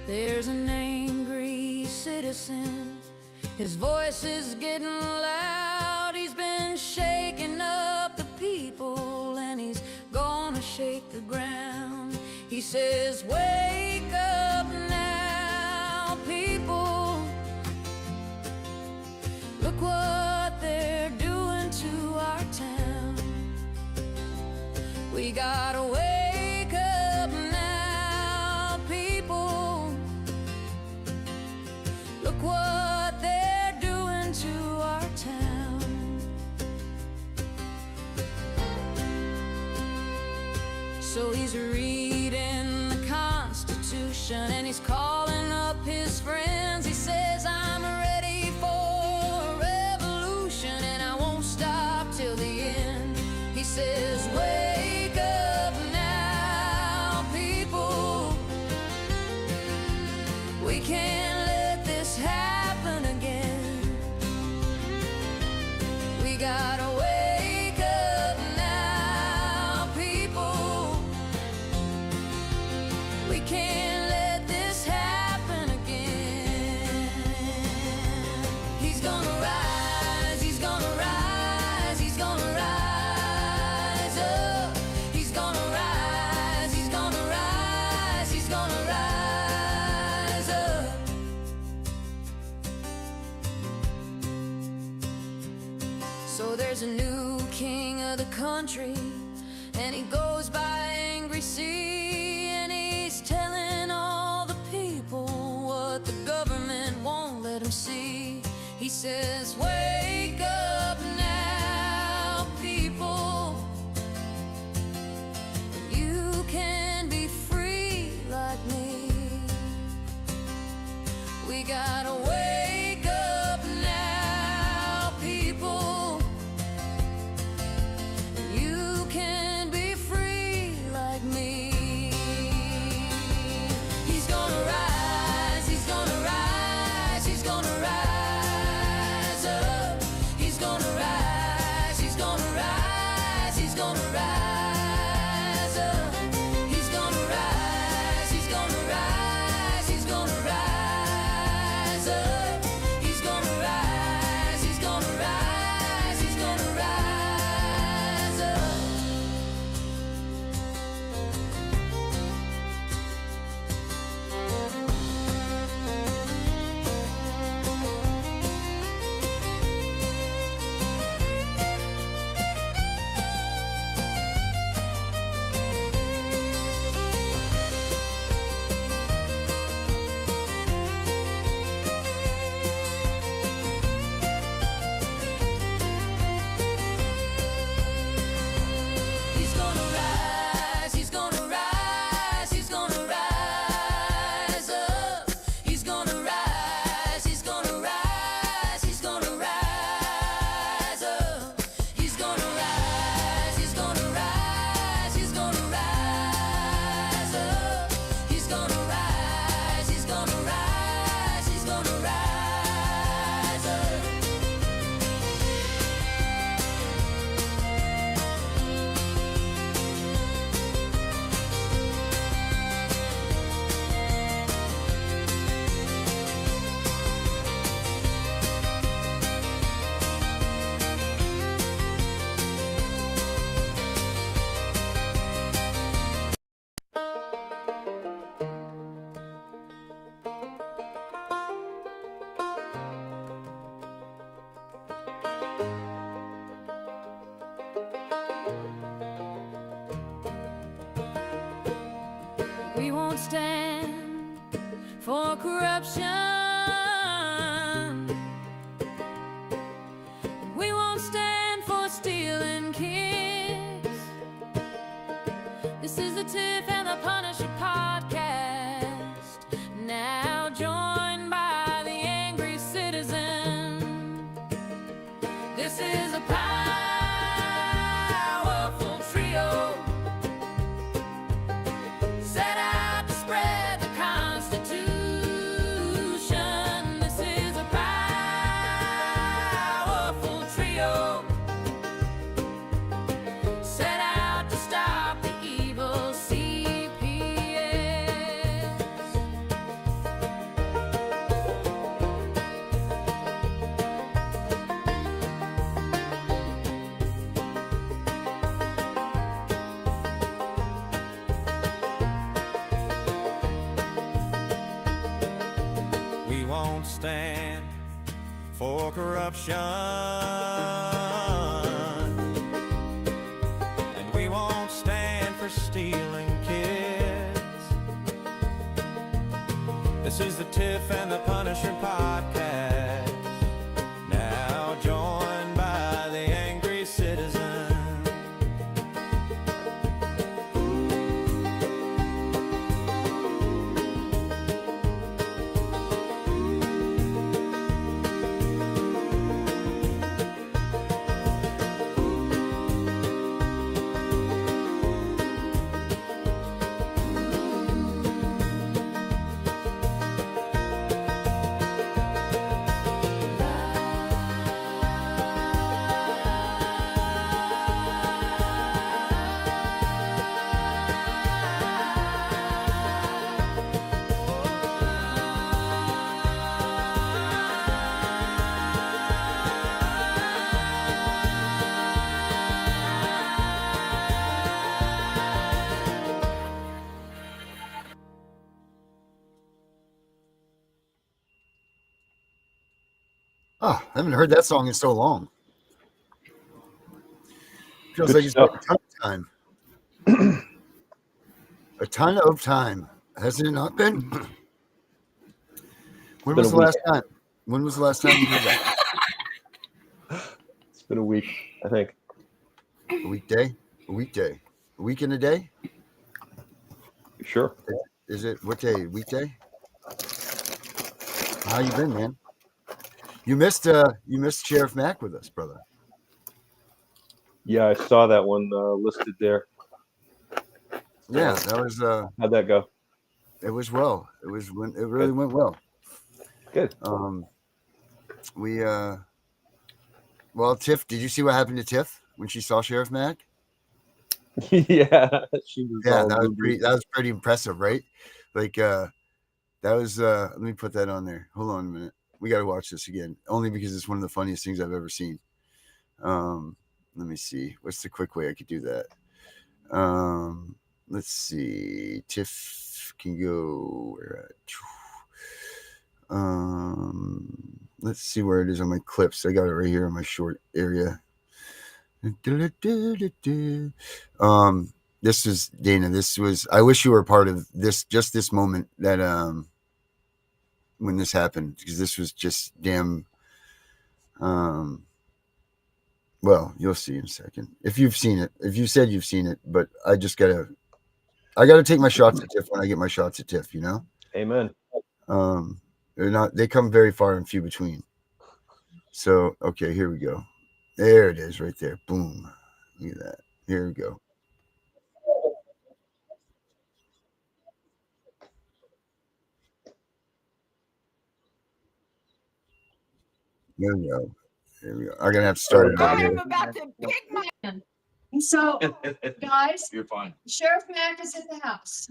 There's an angry citizen, his voice is getting loud. He's been shaking up the people, and he's gonna shake the ground. He says, wake up now, people. Look what they're doing to our town. We gotta wake up now, people. Look what they're doing to our town. So he's reading the Constitution, and he's calling up his friends. He says, I'm ready for a revolution, and I won't stop till the end. He says, wake up now, people. We can't let this happen again. We gotta wake up now, people. We can't let this happen again. He's gonna rise, he's gonna rise, he's gonna rise up. He's gonna rise, he's gonna rise, he's gonna rise up. So there's a new king of the country, and he goes by Angry Sea, and he's telling all the people what the government won't let him see. He says, wake up now, people. You can be free like me. We gotta wake up now, people. You can be free like me. He's gonna rise, he's gonna rise, he's gonna rise up. He's gonna rise, he's gonna rise, he's gonna rise up. He's gonna rise, he's gonna rise, he's gonna rise up. He's gonna rise, he's gonna rise, he's gonna rise up. He's gonna rise, he's gonna rise, he's gonna rise up. He's gonna rise, he's gonna rise, he's gonna rise up. He's gonna rise, he's gonna rise, he's gonna rise up. He's gonna rise, he's gonna rise, he's gonna rise up. We won't stand for corruption. We won't stand for stealing kids. This is the Tiff and the Punisher podcast, now joined by the angry citizen. This is a powerful trio, set out to spread the Constitution. won't stand for corruption, and we won't stand for stealing kids. This is the Tiff and the Punisher podcast, now joined by the angry citizen. Oh, I haven't heard that song in so long. Feels Good like it's been stuff. a ton of time. A ton of time. Hasn't it not been? When been was a the week. last time? When was the last time you did that? It's been a week, I think. A weekday? A weekday? A week and a day? Sure. Is it what day? Weekday? How you been, man? You missed Sheriff Mack with us, brother. Yeah, I saw that one listed there. Yeah, that was How'd that go? it was well. It really went well. Good. Well, Tiff, did you see what happened to Tiff when she saw Sheriff Mack? Yeah, she was Yeah, all that was googly. pretty impressive, right? Like that was let me put that on there. Hold on a minute. We got to watch this again, only because it's one of the funniest things I've ever seen. Let me see. What's the quick way I could do that? Let's see. Tiff can go where at? Let's see where it is on my clips. I got it right here in my short area. This is Dana. This was. I wish you were a part of this. Just this moment that when this happened, because this was just damn. Well, you'll see in a second if you've seen it. If you said you've seen it, but I gotta take my shots at Tiff when I get my shots at Tiff. You know. Amen. They're not. They come very far and few between. So okay, here we go. There it is, right there. Boom. Look at that. Here we go. There we go. There we go. I'm gonna have to start it over here. I'm about to pick my. So, guys, You're fine. Sheriff Mack is at the house.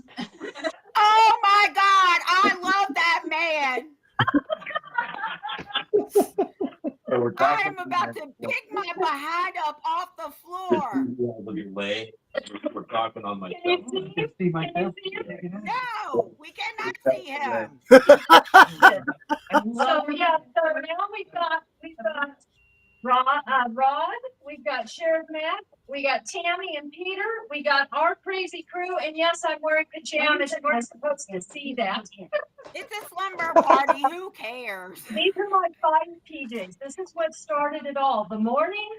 Oh my God, I love that man. I am about to pick my behind up off the floor. Lay. We're talking on my Can phone. you see No, we cannot see him. So yeah, so now we've got Rod, we've got Sheriff Matt, we got Tammy and Peter, we got our crazy crew, and yes, I'm wearing pajamas, and we're supposed to see that. It's a slumber party, who cares? These are my 5 PJs. This is what started it all. The morning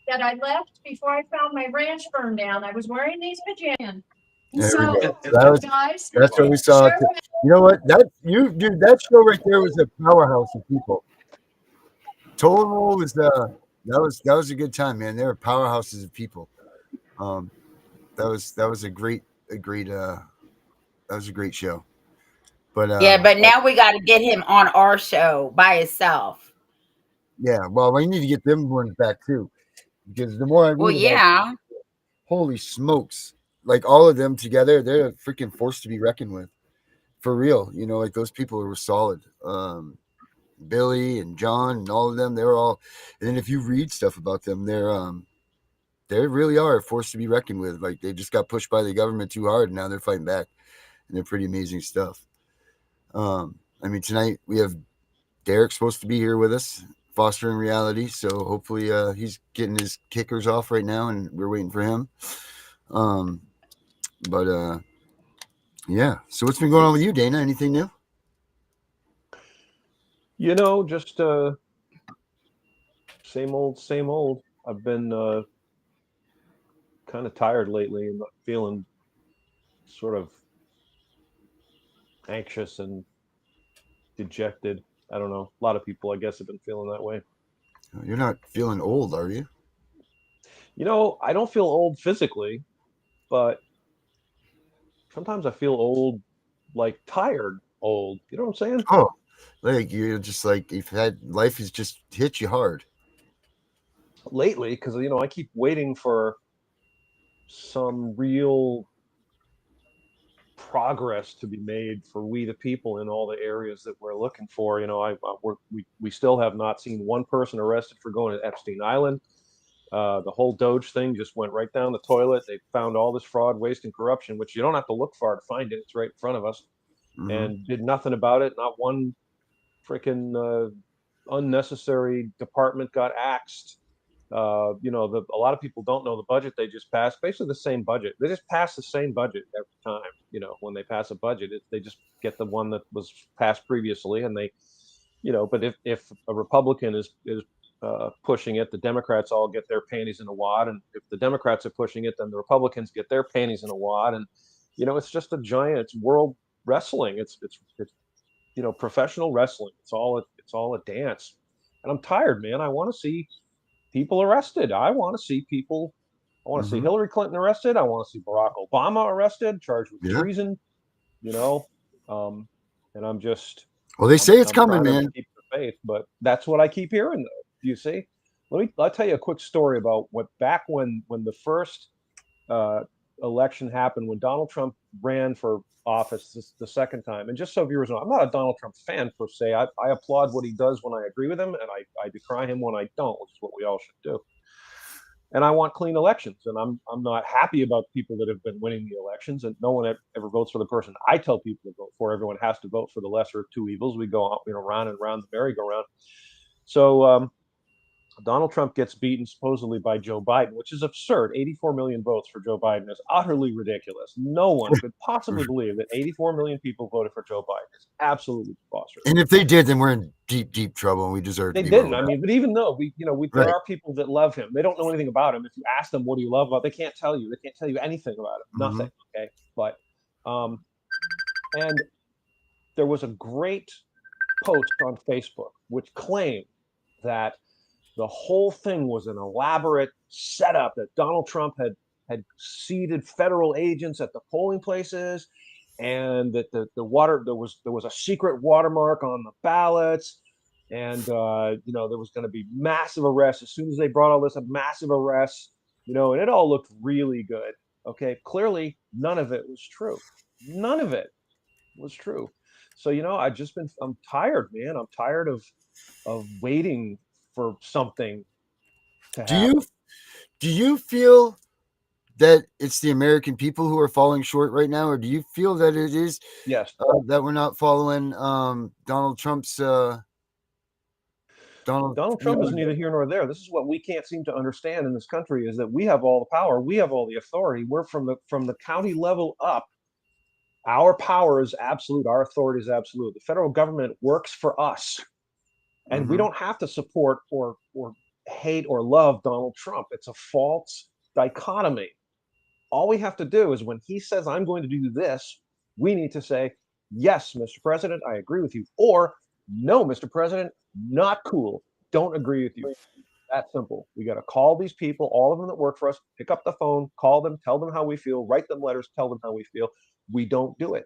that I left before I found my ranch burned down, I was wearing these pajamas. There we go. Guys, That's what we saw. You know what? That show right there was a powerhouse of people. Total was that was a good time, man. They were powerhouses of people. That was a great show. But Yeah, but now we got to get him on our show by himself. yeah, well, we need to get them ones back too, because the more I read Well, about yeah. it, holy smokes, like all of them together, they're a freaking force to be reckoned with, for real. You know, like those people were solid. Billy and John and all of them, they were all. And then if you read stuff about them, they really are a force to be reckoned with. Like they just got pushed by the government too hard, and now they're fighting back, and they're pretty amazing stuff. I mean, tonight we have Derek's supposed to be here with us, fostering reality. So hopefully he's getting his kickers off right now, and we're waiting for him. But yeah. So what's been going on with you, Dana? Anything new? Just same old, same old. I've been kind of tired lately and feeling sort of anxious and dejected. I don't know. A lot of people, I guess, have been feeling that way. You're not feeling old, are you? I don't feel old physically, but sometimes I feel old, like tired old. You know what I'm saying? Oh, like you're just like you've had life has just hit you hard. Lately, because I keep waiting for some real progress to be made for we the people in all the areas that we're looking for. We still have not seen one person arrested for going to Epstein Island. The whole Doge thing just went right down the toilet. They found all this fraud, waste, and corruption, which you don't have to look far to find it. It's right in front of us, and did nothing about it. Not one freaking unnecessary department got axed. A lot of people don't know the budget they just passed. Basically, the same budget. They just pass the same budget every time. When they pass a budget, they just get the one that was passed previously, and they, But if a Republican is pushing it, the Democrats all get their panties in a wad, and if the Democrats are pushing it, then the Republicans get their panties in a wad, and it's just a giant. It's world wrestling. It's professional wrestling. It's all a dance, and I'm tired, man. I want to see people arrested. I want to see people. I want to see Hillary Clinton arrested. I want to see Barack Obama arrested, charged with treason. You know, and I'm just. Well, they say it's I'm coming, trying to man. keep the faith, but that's what I keep hearing. Though, you see, I'll tell you a quick story about what back when the first uh, election happened, when Donald Trump ran for office the second time. And just so viewers know, I'm not a Donald Trump fan per se. I applaud what he does when I agree with him, and I decry him when I don't, which is what we all should do. And I want clean elections, and I'm not happy about people that have been winning the elections, and no one ever votes for the person I tell people to vote for. Everyone has to vote for the lesser of two evils. We go out, round and round the merry-go-round. So Donald Trump gets beaten supposedly by Joe Biden, which is absurd. 84 million votes for Joe Biden is utterly ridiculous. No one could possibly believe that 84 million people voted for Joe Biden. It's absolutely preposterous. And if they did, then we're in deep, deep trouble, and we deserve to They be didn't. voted I out. mean, but even though there Right. are people that love him, they don't know anything about him. If you ask them, what do you love about? They can't tell you. They can't tell you anything about him. Nothing. Okay. But, and there was a great post on Facebook which claimed that the whole thing was an elaborate setup, that Donald Trump had seated federal agents at the polling places, and that the water there was a secret watermark on the ballots, and there was going to be massive arrests as soon as they brought all this up, massive arrests, and it all looked really good. Okay, clearly none of it was true. None of it was true. So I'm tired, man. I'm tired of waiting for something to Do happen. you feel that it's the American people who are falling short right now, or do you feel that it is Yes. that we're not following Donald Trump's Donald Trump is neither here nor there. This is what we can't seem to understand in this country, is that we have all the power, we have all the authority. We're from the county level up. Our power is absolute, our authority is absolute. The federal government works for us. And we don't have to support or hate or love Donald Trump. It's a false dichotomy. All we have to do is, when he says, I'm going to do this, we need to say, yes, Mr. President, I agree with you. Or, no, Mr. President, not cool. Don't agree with you. That simple. We got to call these people, all of them that work for us, pick up the phone, call them, tell them how we feel, write them letters, tell them how we feel. We don't do it.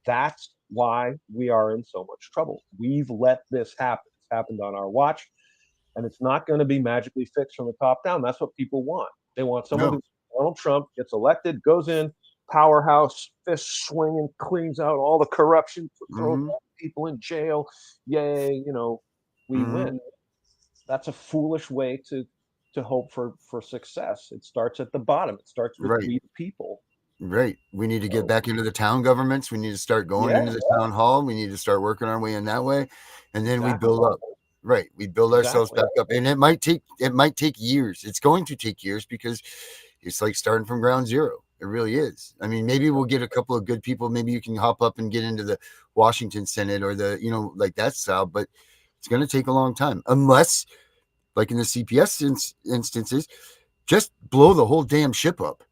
That's why we are in so much trouble. We've let this happen. It's happened on our watch, and it's not going to be magically fixed from the top down. That's what people want. They want someone who, Donald Trump gets elected, goes in, powerhouse, fist swinging, cleans out all the corruption, throws people in jail. Yay, we win. That's a foolish way to hope for success. It starts at the bottom. It starts with we the people. Right. We need to get back into the town governments. We need to start going into the town hall. We need to start working our way in that way. And then we build up. Right. We build ourselves back up. And it might take years. It's going to take years because it's like starting from ground zero. It really is. I mean, maybe we'll get a couple of good people. Maybe you can hop up and get into the Washington Senate or the, like that style, but it's going to take a long time unless, like in the CPS instances, just blow the whole damn ship up.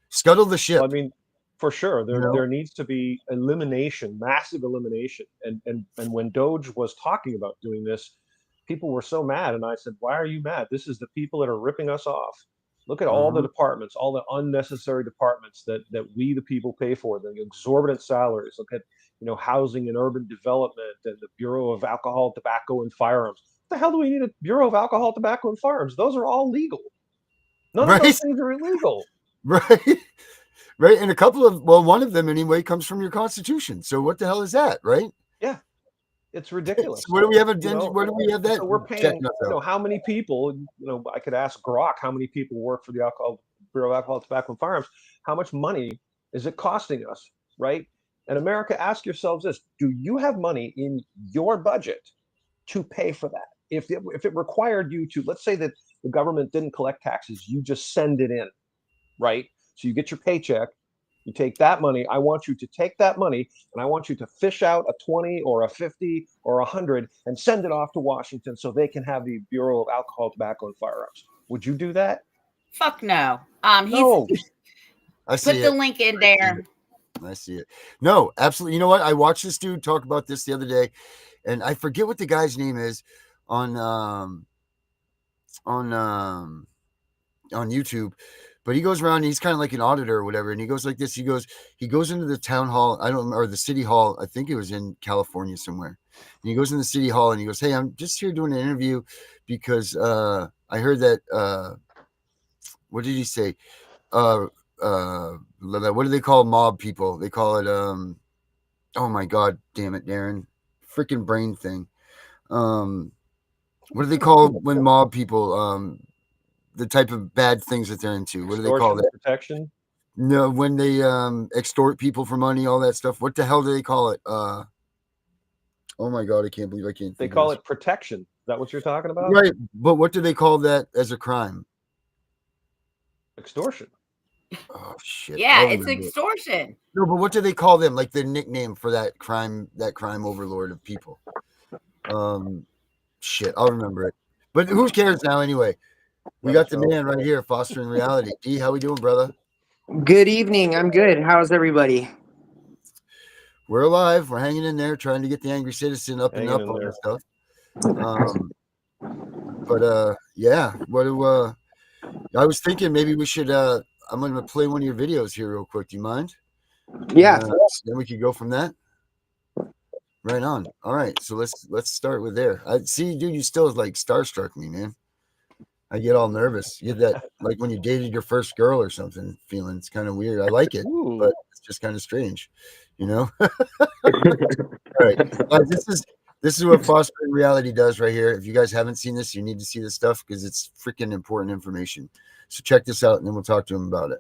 Scuttle the ship. I mean, for sure, there needs to be elimination, massive elimination. And when Doge was talking about doing this, people were so mad. And I said, why are you mad? This is the people that are ripping us off. Look at all the departments, all the unnecessary departments that we, the people, pay for, the exorbitant salaries. Look at, housing and urban development and the Bureau of Alcohol, Tobacco, and Firearms. What the hell do we need a Bureau of Alcohol, Tobacco, and Firearms? Those are all legal. None of those things are illegal. Right. Right. And one of them anyway comes from your Constitution. So what the hell is that? Right. Yeah. It's ridiculous. So where do we have that? So we're paying, how many people, I could ask Grok how many people work for the Bureau of Alcohol, Tobacco, and Firearms. How much money is it costing us? Right. And America, ask yourselves this: do you have money in your budget to pay for that? If it required you to, let's say that the government didn't collect taxes, you just send it in, right? So you get your paycheck, you take that money. I want you to take that money and I want you to fish out a 20 or a 50 or 100 and send it off to Washington so they can have the Bureau of Alcohol, Tobacco, and Firearms. Would you do that? Fuck no. No. I see put the link in there. I see it. No, absolutely. You know what? I watched this dude talk about this the other day, and I forget what the guy's name is on YouTube, but he goes around and he's kind of like an auditor or whatever, and he goes like this. He goes into the town hall, or the city hall. I think it was in California somewhere. And he goes in the city hall and he goes, "Hey, I'm just here doing an interview because I heard that what did he say? What do they call mob people? They call it oh my god, damn it, Darren. Freaking brain thing. What do they call when mob people the type of bad things that they're into? What do they call that? Protection? No, when they extort people for money, all that stuff. What the hell do they call it? Oh my god, I can't believe I can't. They call it protection. Is that what you're talking about? Right, but what do they call that as a crime? Extortion. Oh shit. Yeah, it's extortion. No, but what do they call them? Like the nickname for that crime overlord of people. Shit, I'll remember it. But who cares now anyway? We got the man right here, Fostering Reality. D, how we doing, brother? Good evening. I'm good. How's everybody? We're alive. We're hanging in there, trying to get the angry citizen up and up on this stuff. Yeah. I was thinking maybe we should. I'm going to play one of your videos here real quick. Do you mind? Yeah. Then we could go from that. Right on. All right. So let's start with there. I see, dude. You still like starstruck me, man. I get all nervous. You get that like when you dated your first girl or something feeling. It's kind of weird. I like it, but it's just kind of strange, All right. This is what Fostering Reality does right here. If you guys haven't seen this, you need to see this stuff because it's freaking important information. So check this out, and then we'll talk to him about it.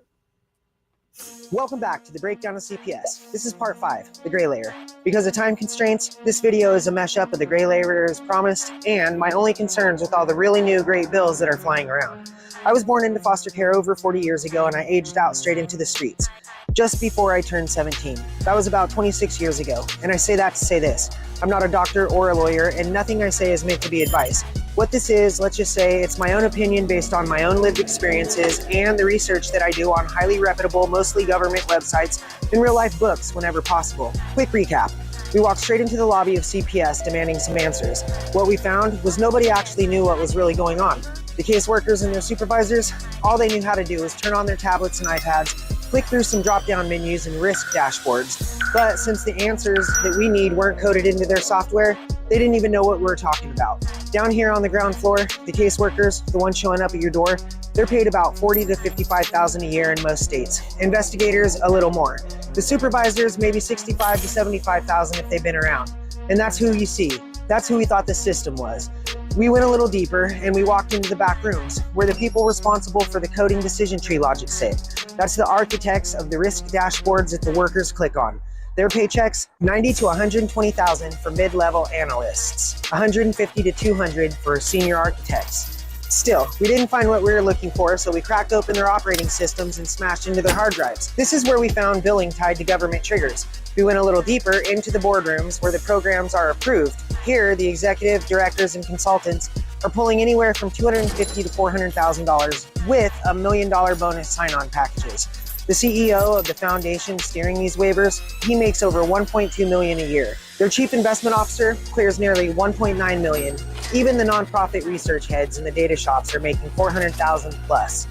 Welcome back to the breakdown of CPS. This is part 5, the gray layer. Because of time constraints, this video is a mesh up of the gray layer as promised, and my only concerns with all the really new great bills that are flying around. I was born into foster care over 40 years ago, and I aged out straight into the streets just before I turned 17. That was about 26 years ago, and I say that to say this. I'm not a doctor or a lawyer, and nothing I say is meant to be advice. What this is, let's just say, it's my own opinion based on my own lived experiences and the research that I do on highly reputable, mostly government websites and real-life books whenever possible. Quick recap. We walked straight into the lobby of CPS demanding some answers. What we found was nobody actually knew what was really going on. The caseworkers and their supervisors, all they knew how to do was turn on their tablets and iPads, click through some drop-down menus and risk dashboards. But since the answers that we need weren't coded into their software, they didn't even know what we were talking about. Down here on the ground floor, the caseworkers, the ones showing up at your door, they're paid about $40,000 to $55,000 a year in most states. Investigators, a little more. The supervisors, maybe $65,000 to $75,000 if they've been around. And that's who you see. That's who we thought the system was. We went a little deeper and we walked into the back rooms where the people responsible for the coding decision tree logic sit. That's the architects of the risk dashboards that the workers click on. Their paychecks, 90 to 120,000 for mid-level analysts, 150 to 200 for senior architects. Still, we didn't find what we were looking for, so we cracked open their operating systems and smashed into their hard drives. This is where we found billing tied to government triggers. We went a little deeper into the boardrooms where the programs are approved. Here, the executive, directors, and consultants are pulling anywhere from $250,000 to $400,000 with $1 million bonus sign-on packages. The CEO of the foundation steering these waivers, he makes over $1.2 million a year. Their chief investment officer clears nearly $1.9 million. Even the nonprofit research heads in the data shops are making $400,000 plus.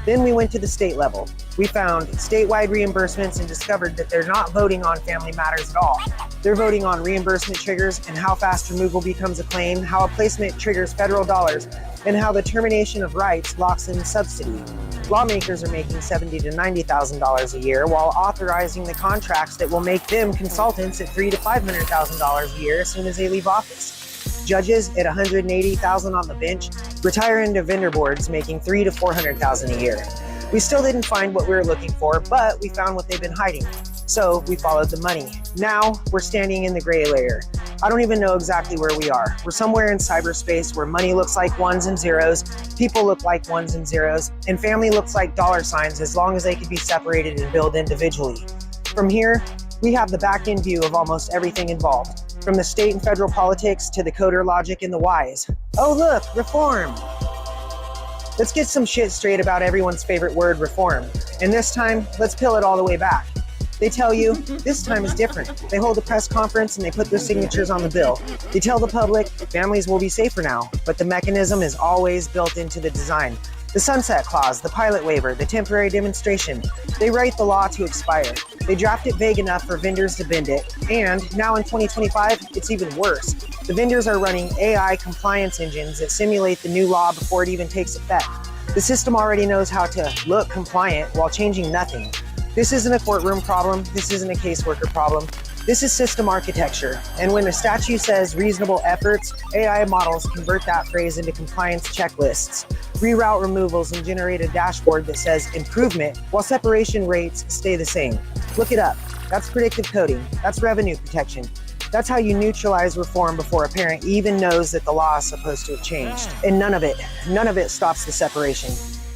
Then we went to the state level. We found statewide reimbursements and discovered that they're not voting on family matters at all. They're voting on reimbursement triggers and how fast removal becomes a claim, how a placement triggers federal dollars, and how the termination of rights locks in subsidy. Lawmakers are making $70,000 to $90,000 a year while authorizing the contracts that will make them consultants at $300,000 to $500,000 a year as soon as they leave office. Judges at $180,000 on the bench retire into vendor boards making $300,000 to $400,000 a year. We still didn't find what we were looking for, but we found what they've been hiding. So we followed the money. Now we're standing in the gray layer. I don't even know exactly where we are. We're somewhere in cyberspace where money looks like ones and zeros, people look like ones and zeros, and family looks like dollar signs as long as they can be separated and billed individually. From here, we have the back-end view of almost everything involved, from the state and federal politics to the coder logic and the whys. Oh look, reform! Let's get some shit straight about everyone's favorite word, reform. And this time, let's peel it all the way back. They tell you, this time is different. They hold a press conference and they put their signatures on the bill. They tell the public, families will be safer now, but the mechanism is always built into the design. The sunset clause, the pilot waiver, the temporary demonstration. They write the law to expire. They draft it vague enough for vendors to bend it. And now in 2025, it's even worse. The vendors are running AI compliance engines that simulate the new law before it even takes effect. The system already knows how to look compliant while changing nothing. This isn't a courtroom problem. This isn't a caseworker problem. This is system architecture. And when the statute says reasonable efforts, AI models convert that phrase into compliance checklists, reroute removals, and generate a dashboard that says improvement while separation rates stay the same. Look it up. That's predictive coding. That's revenue protection. That's how you neutralize reform before a parent even knows that the law is supposed to have changed. And none of it stops the separation.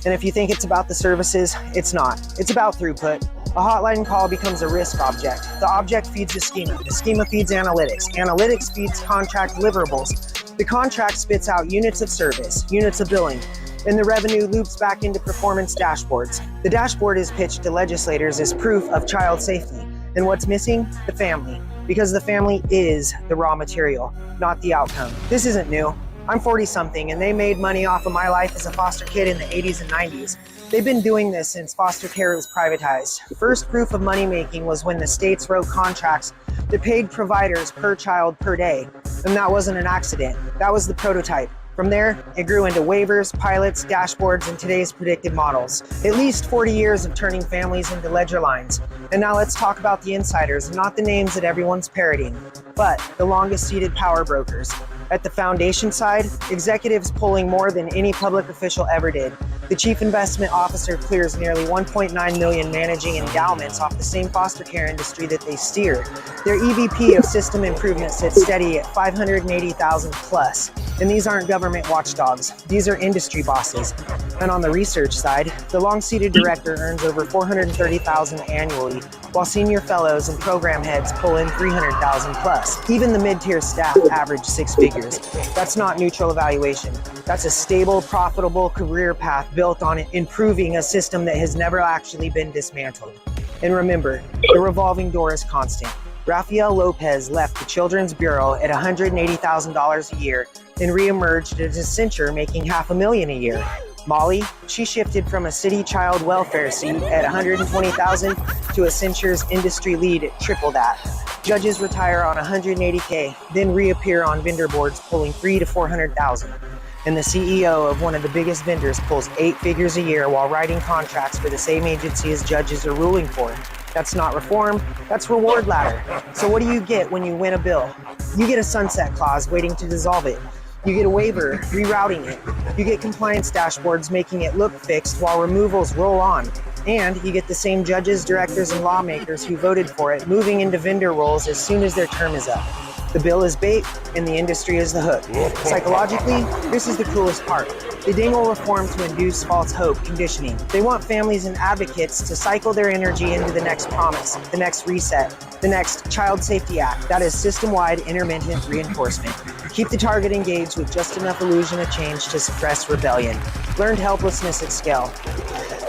And if you think it's about the services, it's not. It's about throughput. A hotline call becomes a risk object. The object feeds the schema. The schema feeds analytics. Analytics feeds contract deliverables. The contract spits out units of service, units of billing, and the revenue loops back into performance dashboards. The dashboard is pitched to legislators as proof of child safety. And what's missing? The family. Because the family is the raw material, not the outcome. This isn't new. I'm 40-something, and they made money off of my life as a foster kid in the 80s and 90s. They've been doing this since foster care was privatized. First proof of money making was when the states wrote contracts that paid providers per child per day. And that wasn't an accident. That was the prototype. From there, it grew into waivers, pilots, dashboards, and today's predictive models. At least 40 years of turning families into ledger lines. And now let's talk about the insiders, not the names that everyone's parroting, but the longest seated power brokers. At the foundation side, executives pulling more than any public official ever did. The chief investment officer clears nearly $1.9 million managing endowments off the same foster care industry that they steer. Their EVP of system improvement sits steady at $580,000 plus. And these aren't government watchdogs. These are industry bosses. And on the research side, the long-seated director earns over $430,000 annually, while senior fellows and program heads pull in $300,000 plus. Even the mid-tier staff average six figures. That's not neutral evaluation. That's a stable, profitable career path built on improving a system that has never actually been dismantled. And remember, the revolving door is constant. Rafael Lopez left the Children's Bureau at $180,000 a year and reemerged as Accenture making $500,000 a year. Molly, she shifted from a city child welfare seat at $120,000 to Accenture's industry lead at triple that. Judges retire on $180K, then reappear on vendor boards pulling $300,000 to $400,000. And the CEO of one of the biggest vendors pulls 8 figures a year while writing contracts for the same agency as judges are ruling for. That's not reform, that's reward ladder. So what do you get when you win a bill? You get a sunset clause waiting to dissolve it. You get a waiver, rerouting it. You get compliance dashboards making it look fixed while removals roll on. And you get the same judges, directors, and lawmakers who voted for it moving into vendor roles as soon as their term is up. The bill is bait, and the industry is the hook. Psychologically, this is the coolest part. The Dingle reform to induce false hope conditioning. They want families and advocates to cycle their energy into the next promise, the next reset, the next Child Safety Act. That is system-wide intermittent reinforcement. Keep the target engaged with just enough illusion of change to suppress rebellion. Learned helplessness at scale.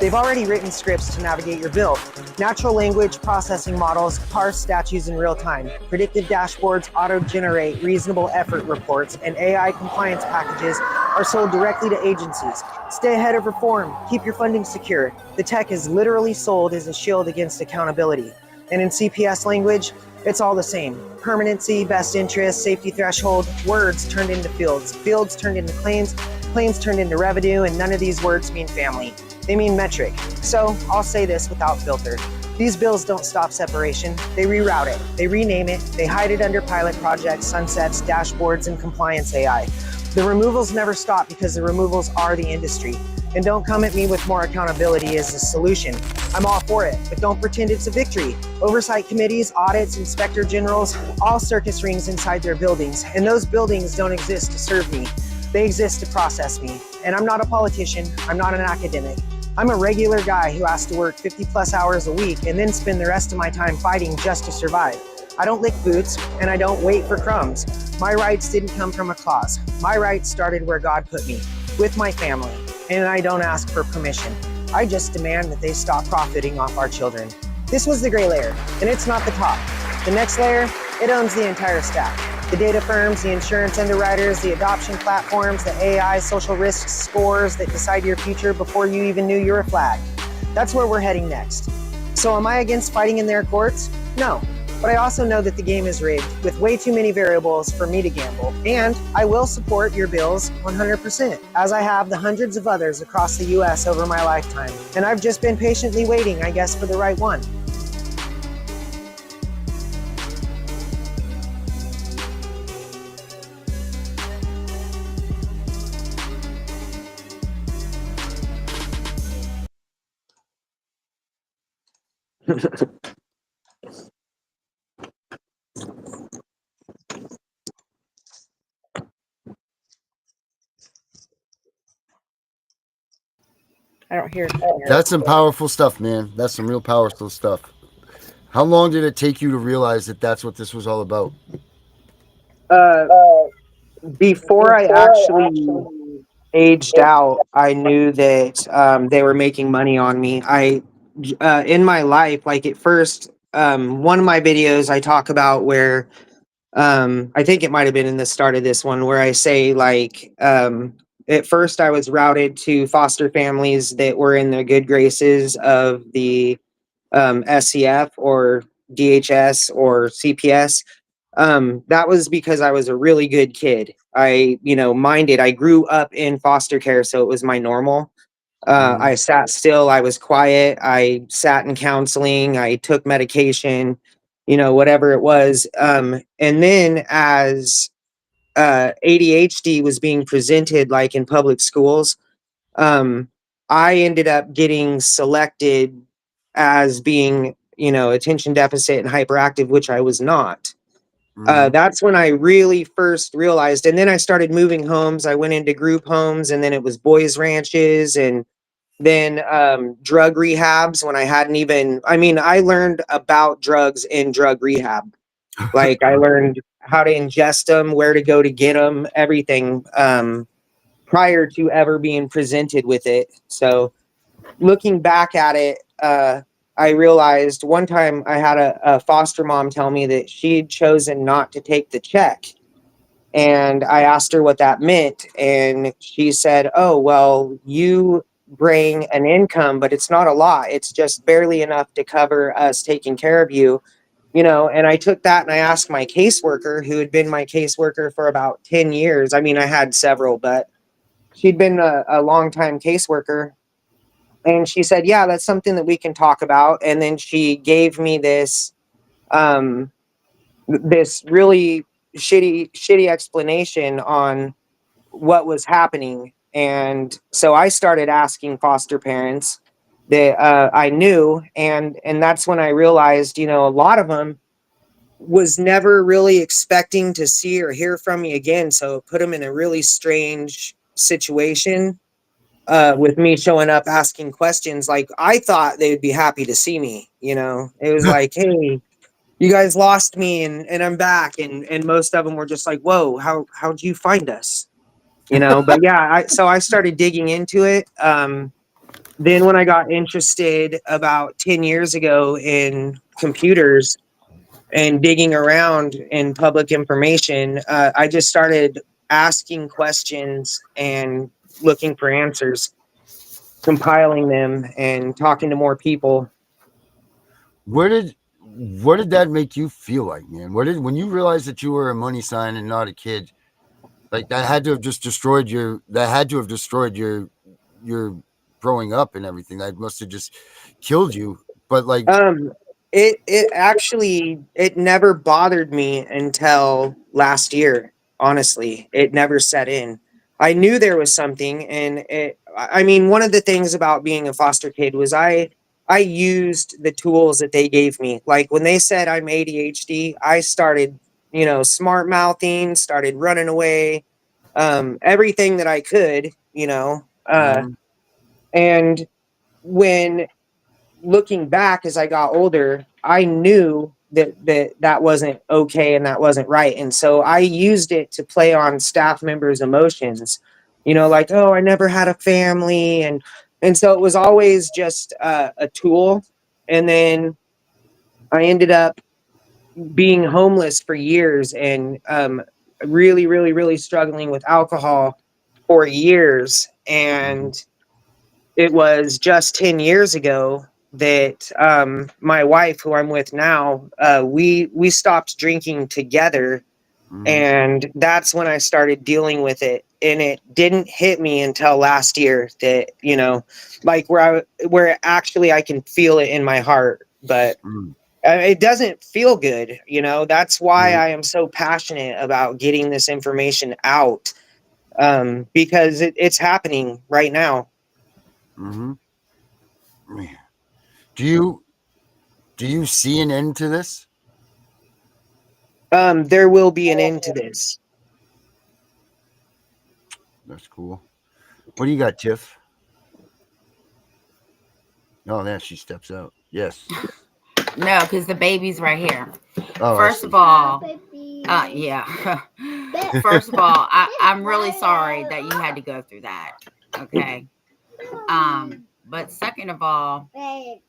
They've already written scripts to navigate your bill. Natural language processing models parse statutes in real time. Predictive dashboards auto-generate reasonable effort reports, and AI compliance packages are sold directly to agencies. Stay ahead of reform. Keep your funding secure. The tech is literally sold as a shield against accountability. And in CPS language, it's all the same. Permanency, best interest, safety threshold, words turned into fields, fields turned into claims, claims turned into revenue, and none of these words mean family. They mean metric. So I'll say this without filter. These bills don't stop separation. They reroute it. They rename it. They hide it under pilot projects, sunsets, dashboards, and compliance AI. The removals never stop because the removals are the industry. And don't come at me with more accountability as a solution. I'm all for it, but don't pretend it's a victory. Oversight committees, audits, inspector generals, all circus rings inside their buildings. And those buildings don't exist to serve me. They exist to process me. And I'm not a politician. I'm not an academic. I'm a regular guy who has to work 50 plus hours a week and then spend the rest of my time fighting just to survive. I don't lick boots and I don't wait for crumbs. My rights didn't come from a clause. My rights started where God put me, with my family. And I don't ask for permission. I just demand that they stop profiting off our children. This was the gray layer, and it's not the top. The next layer, it owns the entire stack. The data firms, the insurance underwriters, the adoption platforms, the AI social risk scores that decide your future before you even knew you were flagged. That's where we're heading next. So am I against fighting in their courts? No. But I also know that the game is rigged with way too many variables for me to gamble. And I will support your bills 100%, as I have the hundreds of others across the US over my lifetime. And I've just been patiently waiting, I guess, for the right one. I don't hear. That's some powerful stuff, man. That's some real powerful stuff. How long did it take you to realize that that's what this was all about? Before I actually aged out, I knew that they were making money on me. In my life, like at first, one of my videos I talk about where I think it might have been in the start of this one where I say like at first I was routed to foster families that were in the good graces of the SCF or DHS or CPS. That was because I was a really good kid. I grew up in foster care, so it was my normal. I sat still, I was quiet, I sat in counseling, I took medication, whatever it was. And then as ADHD was being presented like in public schools, um, I ended up getting selected as being, attention deficit and hyperactive, which I was not. That's when I really first realized. And then I started moving homes. I went into group homes, and then it was boys' ranches, and then drug rehabs when I hadn't even. I mean, I learned about drugs in drug rehab. Like I learned how to ingest them, where to go to get them, everything prior to ever being presented with it. So looking back at it, I realized one time I had a foster mom tell me that she'd chosen not to take the check. And I asked her what that meant. And she said, "Oh, well, you bring an income, but it's not a lot. It's just barely enough to cover us taking care of you." And I took that and I asked my caseworker, who had been my caseworker for about 10 years. I mean, I had several, but she'd been a long time caseworker. And she said, "Yeah, that's something that we can talk about." And then she gave me this really shitty explanation on what was happening. And so I started asking foster parents that I knew, and that's when I realized, a lot of them was never really expecting to see or hear from me again. So it put them in a really strange situation with me showing up asking questions. Like, I thought they would be happy to see me. It was like, hey, you guys lost me, and I'm back. And most of them were just like, whoa, how'd you find us? But yeah, so I started digging into it. Then when I got interested about 10 years ago in computers and digging around in public information, I just started asking questions and looking for answers, compiling them, and talking to more people. What did that make you feel like, man? When you realized that you were a money sign and not a kid, like that had to have just destroyed your growing up and everything. That must have just killed you. But like, Um, it actually, it never bothered me until last year. Honestly, it never set in. I knew there was something, and I mean, one of the things about being a foster kid was I used the tools that they gave me. Like when they said I'm ADHD, I started, smart mouthing, started running away, everything that I could, mhm, and when looking back as I got older, I knew that wasn't okay and that wasn't right. And so I used it to play on staff members' emotions, like, oh, I never had a family. And so it was always just a tool. And then I ended up being homeless for years and really, really, really struggling with alcohol for years. mhm, And it was just 10 years ago that my wife, who I'm with now, we stopped drinking together, mhm. and that's when I started dealing with it. And it didn't hit me until last year that, like where actually I can feel it in my heart, but Mm, it doesn't feel good. That's why right. I am so passionate about getting this information out, because it's happening right now. Hmm. Do you see an end to this? There will be an end to this. That's cool. What do you got, Tiff? Oh, there she steps out. Yes. No, because the baby's right here. Oh, I First see. of all, yeah. First of all, I'm really sorry that you had to go through that. Okay. But second of all,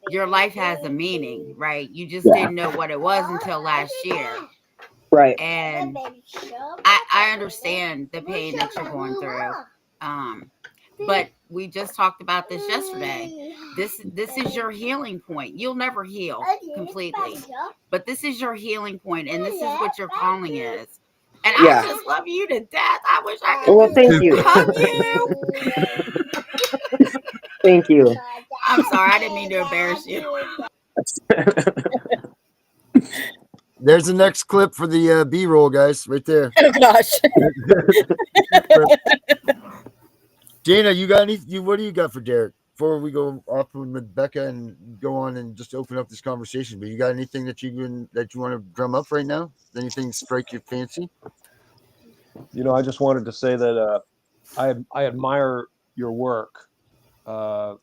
your life has a meaning, right? You just Yeah. didn't know what it was until last year. Right. And I understand the pain that you're going through. But we just talked about this yesterday. This is your healing point. You'll never heal completely, but this is your healing point, and this is what your calling is. And I Yeah. just love you to death. I wish I could Well, thank just you. hug you. Thank you. I'm sorry, I didn't mean to embarrass you. There's the next clip for the B-roll, guys, right there. Oh gosh. Dana, you got any? What do you got for Derek? Before we go off with Becca and go on and just open up this conversation, but you got anything that you want to drum up right now? Anything strike your fancy? I just wanted to say that I admire your work. Uh,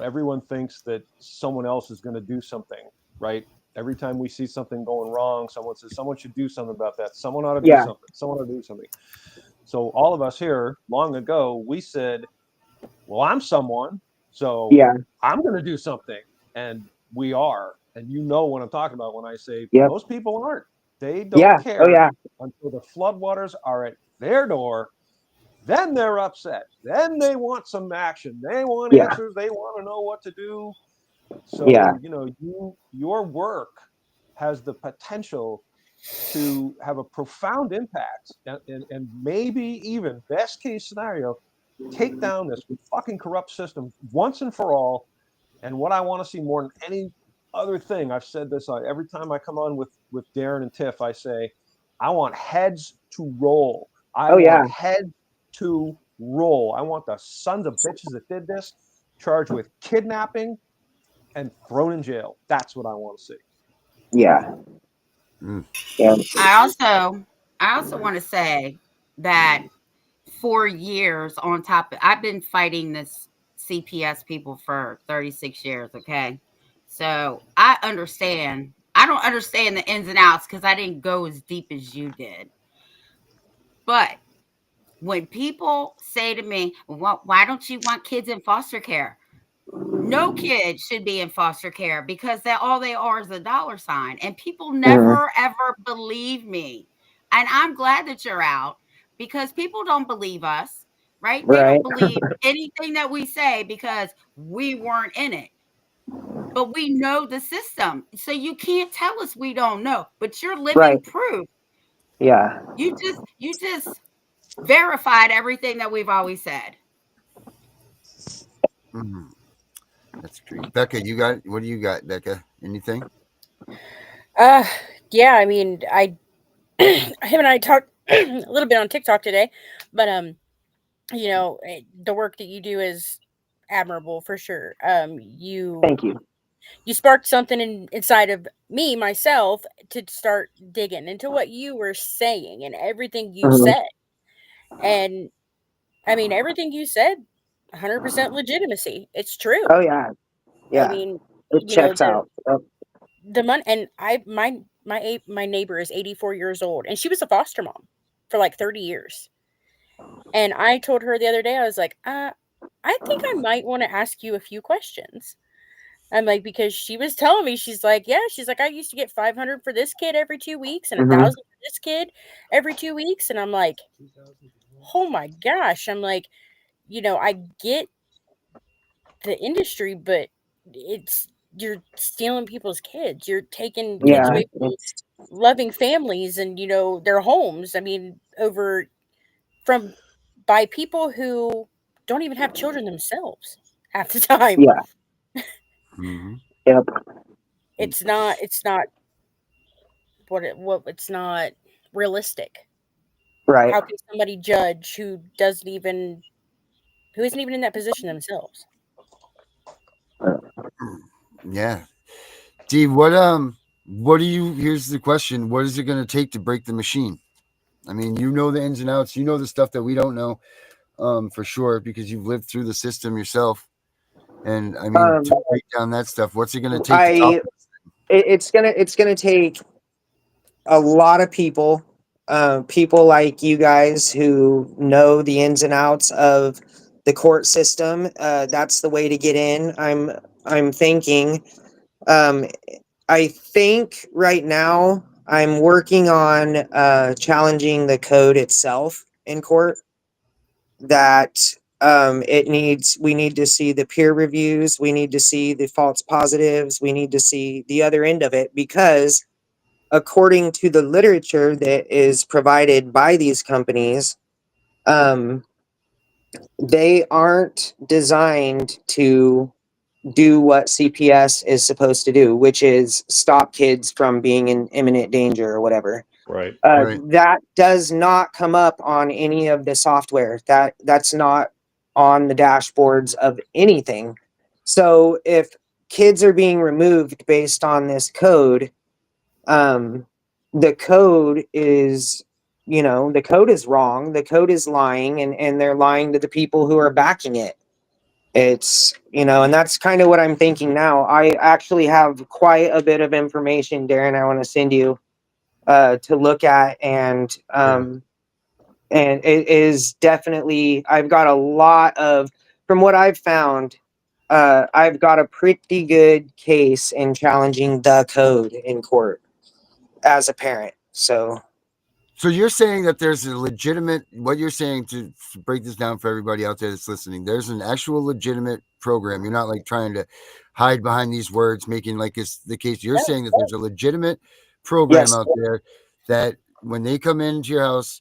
everyone thinks that someone else is going to do something, right? Every time we see something going wrong, someone says someone should do something about that. Someone ought to do Yeah. something. Someone ought to do something. So all of us here, long ago, we said, "Well, I'm someone, so Yeah. I'm going to do something," and we are. And you know what I'm talking about when I say Yep. most people aren't. They don't Yeah. Oh, care yeah. until the floodwaters are at their door. Then they're upset. Then they want some action. They want Yeah. answers. They want to know what to do. Yeah. So, your work has the potential to have a profound impact and maybe even best case scenario, take down this fucking corrupt system once and for all. And what I want to see more than any other thing, I've said this every time I come on with Darren and Tiff, I say, I want heads to roll. I Oh, yeah. want head to roll. I want the sons of bitches that did this charged with kidnapping and thrown in jail. That's what I want to see. Yeah. Mm. Yeah. I also want to say that for years on top of, I've been fighting this CPS people for 36 years, okay? So I understand. I don't understand the ins and outs because I didn't go as deep as you did. But when people say to me, well, why don't you want kids in foster care? No kid should be in foster care because all they are is a dollar sign. And people never, ever believe me. And I'm glad that you're out because people don't believe us, right? They Right. don't believe anything that we say because we weren't in it. But we know the system. So you can't tell us we don't know, but you're living Right. proof. Yeah. You just verified everything that we've always said. Mm. That's great. Becca, what do you got, Becca? Anything? Uh, yeah, I mean, him and I talked a little bit on TikTok today, but the work that you do is admirable for sure. Thank you. You sparked something inside of me myself to start digging into what you were saying and everything you Mhm. said. And I mean, everything you said, 100% legitimacy. It's true. Oh, yeah. I Yeah. mean, It checks out. Yep. the money, and my neighbor is 84 years old, and she was a foster mom for like 30 years. And I told her the other day, I was like, I think I might want to ask you a few questions. I'm like, because she was telling me, she's like, yeah, she's like, I used to get 500 for this kid every 2 weeks and a Mhm. 1,000 for this kid every 2 weeks. And I'm like, oh my gosh. I'm like, I get the industry, but you're stealing people's kids. You're taking kids Yeah. away from It's loving families and, their homes. I mean, over from by people who don't even have children themselves half the time. yeah. Mm-hmm. Yep. It's not what it's not realistic. Right. How can somebody judge who isn't even in that position themselves? Yeah. Steve, what do you? Here's the question: what is it going to take to break the machine? I mean, you know the ins and outs. You know the stuff that we don't know, for sure, because you've lived through the system yourself. And I mean, Um, to break down that stuff, what's it going to take to top I it's gonna take a lot of people, people like you guys who know the ins and outs of the court system. That's the way to get in. I'm thinking. Um, I think right now I'm working on challenging the code itself in court. That we need to see the peer reviews, we need to see the false positives, we need to see the other end of it, because according to the literature that is provided by these companies, um, they aren't designed to do what CPS is supposed to do, which is stop kids from being in imminent danger or whatever. Right. right? That does not come up on any of the software. That's not on the dashboards of anything. So if kids are being removed based on this code, um, the code is, the code is wrong. The code is lying, and they're lying to the people who are backing it. It's, and that's kind of what I'm thinking now. I actually have quite a bit of information, Darren, I want to send you to look at, and it is definitely, I've got a lot of, from what I've found, I've got a pretty good case in challenging the code in court as a parent. So So you're saying that there's a legitimate, what you're saying, to break this down for everybody out there that's listening, there's an actual legitimate program. You're not like trying to hide behind these words, making like it's the case. You're saying that there's a legitimate program yes, out there that when they come into your house,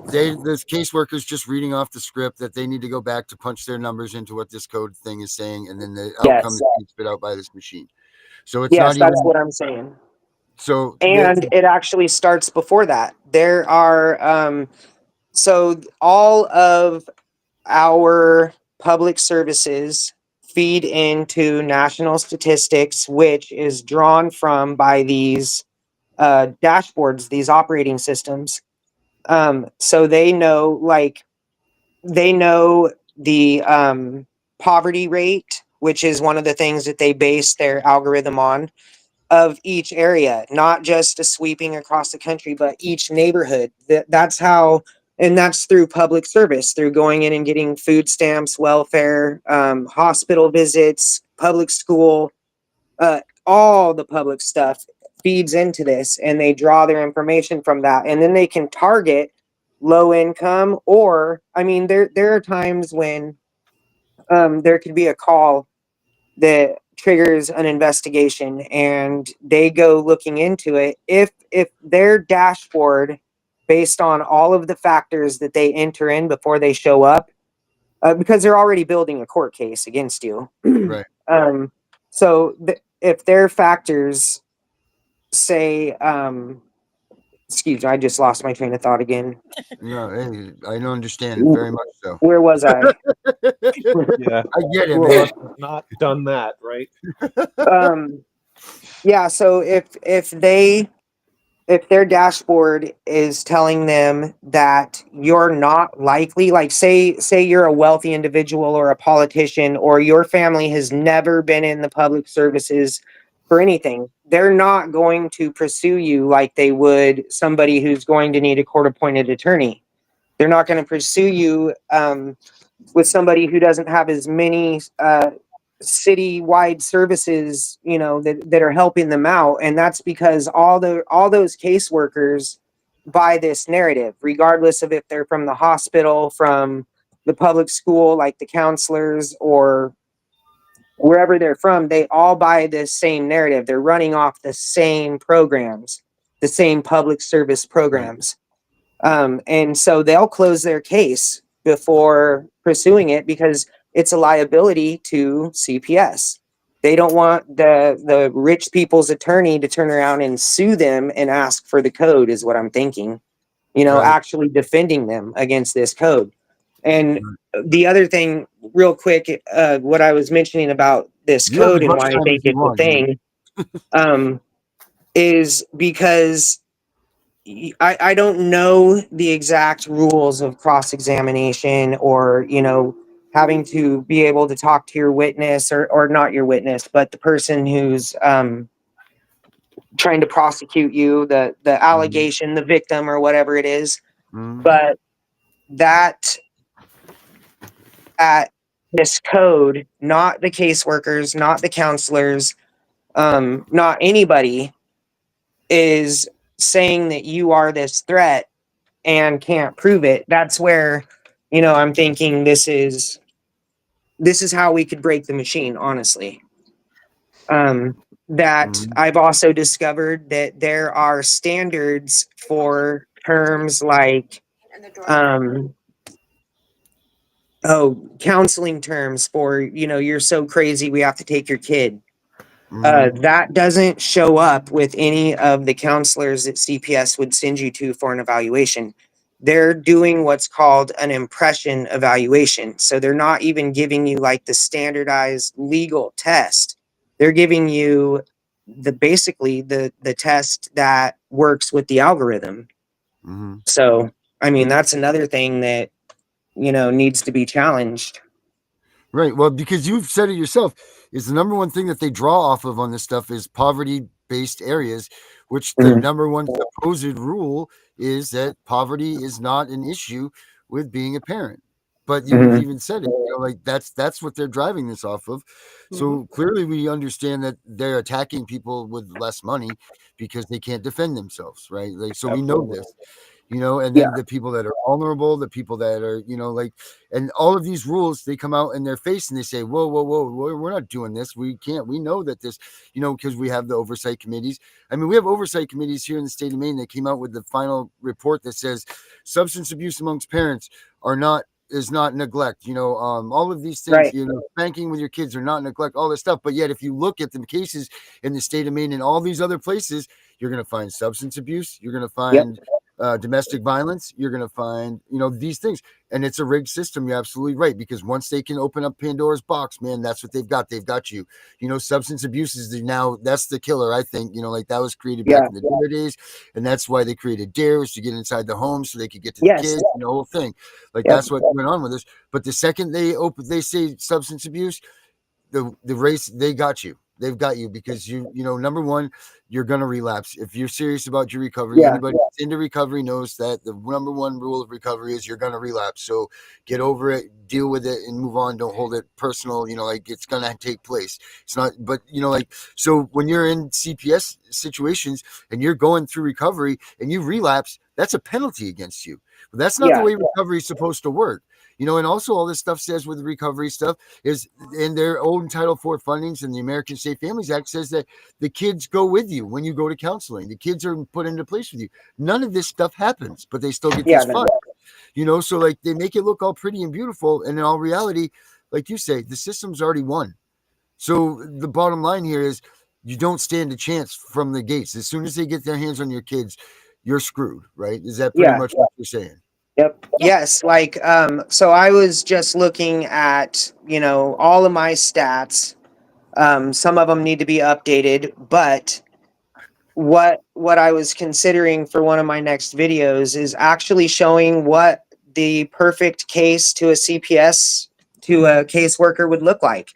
this caseworker's just reading off the script that they need to go back to punch their numbers into what this code thing is saying, and then the outcome yes, is being spit out by this machine. So it's yes, not that's even what I'm saying. So And it actually starts before that. There are so all of our public services feed into national statistics, which is drawn from by these dashboards, these operating systems. So they know, like, they know the poverty rate, which is one of the things that they base their algorithm on, of each area, not just a sweeping across the country, but each neighborhood. That's how, and that's through public service, through going in and getting food stamps, welfare, hospital visits, public school, all the public stuff feeds into this, and they draw their information from that, and then they can target low income. Or, I mean, there are times when there could be a call that triggers an investigation, and they go looking into it. If their dashboard, based on all of the factors that they enter in before they show up, because they're already building a court case against you. right. So if their factors say, excuse me, I just lost my train of thought again. No, hey, I don't understand very much so. Where was I? Yeah. I get it, Who of man. us has not done that, right? Yeah, so if their dashboard is telling them that you're not likely, like, say you're a wealthy individual or a politician, or your family has never been in the public services for anything, they're not going to pursue you like they would somebody who's going to need a court appointed attorney. They're not going to pursue you with somebody who doesn't have as many city-wide services, that are helping them out. And that's because all those caseworkers buy this narrative, regardless of if they're from the hospital, from the public school, like the counselors, or wherever they're from. They all buy this same narrative. They're running off the same programs, the same public service programs. And so they'll close their case before pursuing it, because it's a liability to CPS. They don't want the rich people's attorney to turn around and sue them and ask for the code, is what I'm thinking. Right. Actually defending them against this code. And the other thing, real quick, what I was mentioning about this You have code as and much why I time think as you it's a want, man. thing, is because I don't know the exact rules of cross-examination, or, having to be able to talk to your witness, or not your witness, but the person who's trying to prosecute you, the allegation, the victim, or whatever it is. Mhm. But that at this code, not the caseworkers, not the counselors, not anybody is saying that you are this threat and can't prove it. That's where, I'm thinking this is how we could break the machine, honestly. That Mhm. I've also discovered that there are standards for terms like, counseling terms for, you're so crazy, we have to take your kid. Mhm. That doesn't show up with any of the counselors that CPS would send you to for an evaluation. They're doing what's called an impression evaluation. So they're not even giving you like the standardized legal test. They're giving you basically the test that works with the algorithm. Mhm. So, I mean, that's another thing that, needs to be challenged. Right. Well, because you've said it yourself, is the number one thing that they draw off of on this stuff is poverty-based areas, which the Mhm. number one supposed rule is that poverty is not an issue with being a parent. But you've Mhm. even said it, like that's what they're driving this off of. So clearly, we understand that they're attacking people with less money because they can't defend themselves, right? Like, so we know this. And Yeah. then the people that are vulnerable, the people that are, like, and all of these rules, they come out in their face and they say, whoa, whoa, whoa, we're not doing this. We can't, we know that this, because we have the oversight committees. I mean, we have oversight committees here in the state of Maine that came out with the final report that says substance abuse amongst parents is not neglect, all of these things, Right. spanking with your kids are not neglect, all this stuff. But yet, if you look at the cases in the state of Maine and all these other places, you're going to find substance abuse, you're going to Yep. find domestic violence, you're going to find, these things. And it's a rigged system. You're absolutely right. Because once they can open up Pandora's box, man, that's what they've got. They've got you. Substance abuse is that's the killer, I think. Like that was created back in the Dare days. And that's why they created Dares to get inside the home so they could get to the kids, the whole thing. Like that's what went on with this. But the second they say substance abuse, the race, they got you. They've got you because number one, you're gonna relapse. If you're serious about your recovery, anybody that's into recovery knows that the number one rule of recovery is you're gonna relapse. So get over it, deal with it, and move on. Don't hold it personal. Like it's gonna take place. It's not, but so when you're in CPS situations and you're going through recovery and you relapse, that's a penalty against you. But that's not the way recovery is supposed to work. And also all this stuff says with the recovery stuff is in their old Title IV fundings and the American Safe Families Act says that the kids go with you when you go to counseling. The kids are put into place with you. None of this stuff happens, but they still get this fund. So like they make it look all pretty and beautiful. And in all reality, like you say, the system's already won. So the bottom line here is you don't stand a chance from the gates. As soon as they get their hands on your kids, you're screwed, right? Is that pretty much what you're saying? Yep. Yes. Like, so I was just looking at, all of my stats. Some of them need to be updated, but what I was considering for one of my next videos is actually showing what the perfect case to a CPS, to a caseworker would look like.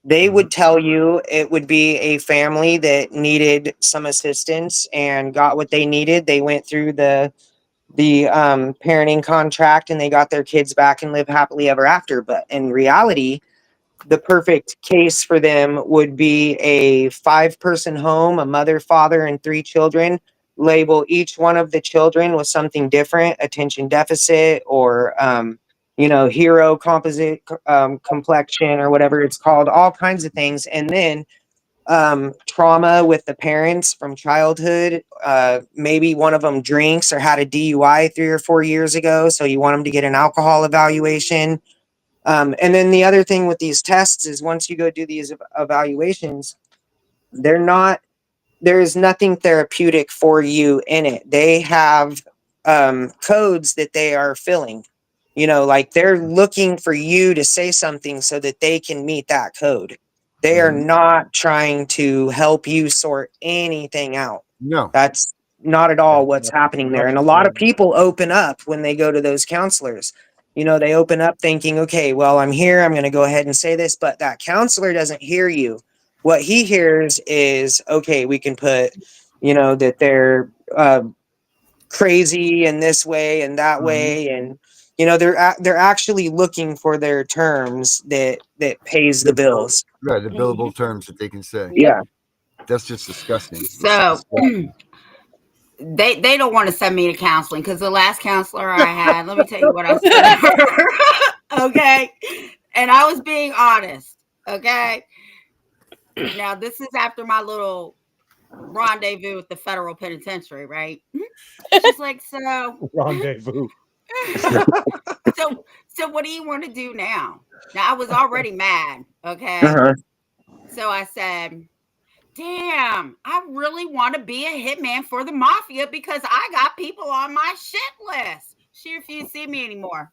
They would tell you it would be a family that needed some assistance and got what they needed. They went through the parenting contract and they got their kids back and live happily ever after. But in reality, the perfect case for them would be a 5-person home, a mother, father, and 3 children. Label each one of the children with something different, attention deficit or, hero composite complexion or whatever it's called, all kinds of things. And then trauma with the parents from childhood. Maybe one of them drinks or had a DUI 3 or 4 years ago. So you want them to get an alcohol evaluation. And then the other thing with these tests is once you go do these evaluations, there's nothing therapeutic for you in it. They have codes that they are filling. Like they're looking for you to say something so that they can meet that code. They are not trying to help you sort anything out. No. That's not at all what's happening there. And a lot of people open up when they go to those counselors. They open up thinking, okay, well, I'm here. I'm going to go ahead and say this. But that counselor doesn't hear you. What he hears is, okay, we can put, that they're crazy in this way and that way. And, they're actually looking for their terms that pays the bills. Right, the billable terms that they can say. Yeah. That's just disgusting. So they don't want to send me to counseling because the last counselor I had, let me tell you what I said to her. Okay. And I was being honest. Okay. Now this is after my little rendezvous with the federal penitentiary, right? She's like, so Rendezvous. so what do you want to do now? Now I was already mad. Okay. So I said, damn, I really want to be a hitman for the mafia because I got people on my shit list. She refused to see me anymore.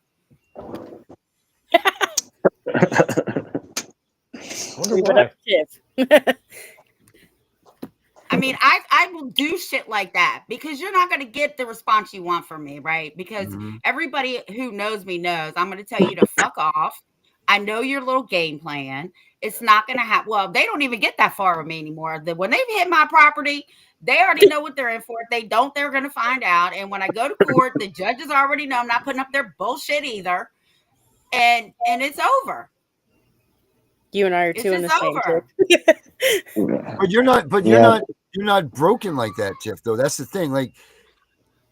I mean, I will do shit like that because you're not going to get the response you want from me, right? Because everybody who knows me knows I'm going to tell you to fuck off. I know your little game plan. It's not going to happen. Well, they don't even get that far with me anymore. When they've hit my property, they already know what they're in for. If they don't, they're going to find out. And when I go to court, the judges already know I'm not putting up their bullshit either. And it's over. You and I are two in the same. But you're not broken like that, Tiff, though. That's the thing. Like,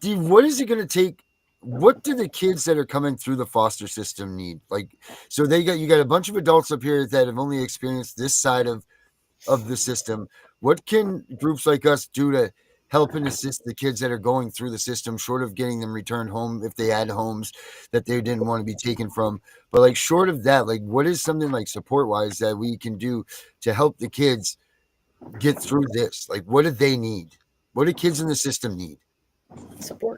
what is it going to take? What do the kids that are coming through the foster system need? Like, so you got a bunch of adults up here that have only experienced this side of the system. What can groups like us do to help and assist the kids that are going through the system, short of getting them returned home if they had homes that they didn't want to be taken from? But like, short of that, like, what is something like support wise that we can do to help the kids get through this? Like, what do they need? What do kids in the system need? Support.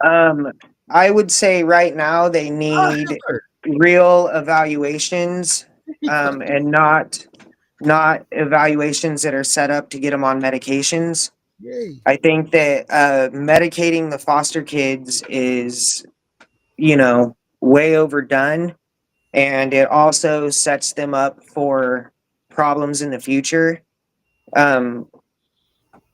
I would say right now they need Hitler. real evaluations, and not evaluations that are set up to get them on medications. Yay. I think that medicating the foster kids is, you know, way overdone, and it also sets them up for problems in the future. Um,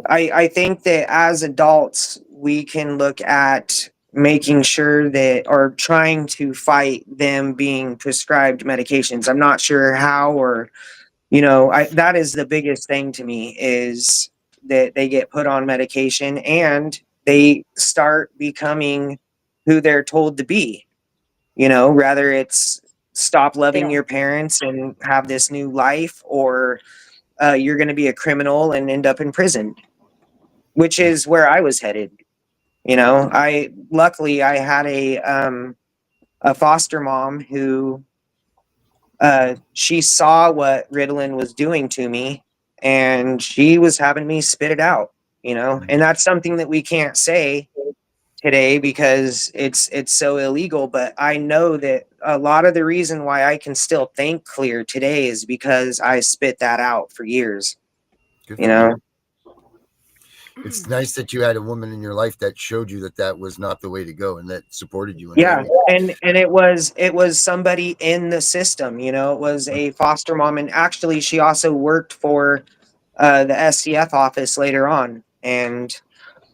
I think that as adults, we can look at making sure that, or trying to fight them being prescribed medications. I'm not sure how, or, you know, that is the biggest thing to me, is that they get put on medication and they start becoming who they're told to be. You know, rather it's stop loving don't- your parents and have this new life, or you're going to be a criminal and end up in prison, which is where I was headed. You know, I luckily I had a foster mom who she saw what Ritalin was doing to me, and she was having me spit it out, you know. And that's something that we can't say today because it's so illegal, but I know that a lot of the reason why I can still think clear today is because I spit that out for years, Good you for know. you. It's nice that you had a woman in your life that showed you that that was not the way to go and that supported you. Yeah, and it was somebody in the system, you know. It was a foster mom, and actually she also worked for the SCF office later on. And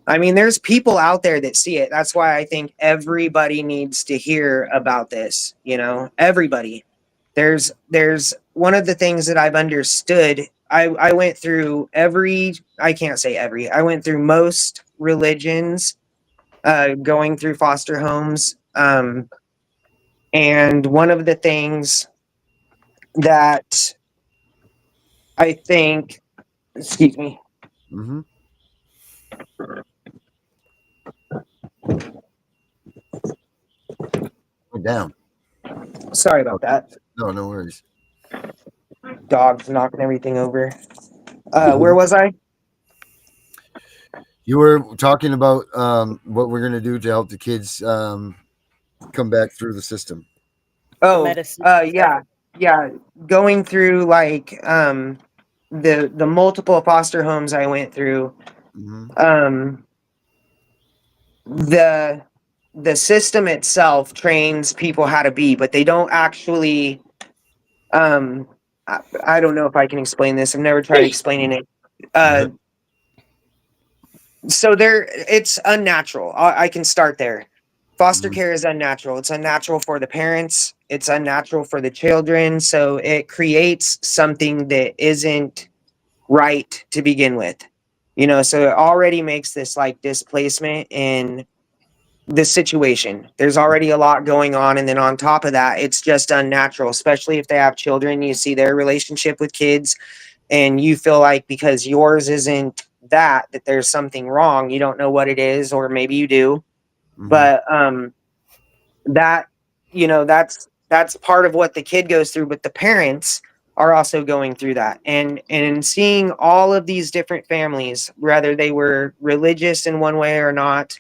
I mean, there's people out there that see it. That's why I think everybody needs to hear about this, you know. Everybody. There's one of the things that I've understood. I went through I can't say every, I went through most religions going through foster homes. And one of the things that I think, excuse me, Mm-hmm. Down. sorry about that. No, no worries. Dog's knocking everything over. Where was I? You were talking about what we're gonna do to help the kids come back through the system. Oh, medicine stuff. yeah. Going through like the multiple foster homes I went through, Mm-hmm. um, the the system itself trains people how to be, but they don't actually. Um, I don't know if I can explain this. I've never tried explaining it. So it's unnatural. I can start there. Foster Mhm. care is unnatural. It's unnatural for the parents. It's unnatural for the children. So it creates something that isn't right to begin with. You know, so it already makes this like displacement in the situation. There's already a lot going on. And then on top of that, it's just unnatural, especially if they have children. You see their relationship with kids, and you feel like because yours isn't that there's something wrong. You don't know what it is, or maybe you do. Mm-hmm. But that, you know, that's part of what the kid goes through, but the parents are also going through that. And seeing all of these different families, whether they were religious in one way or not,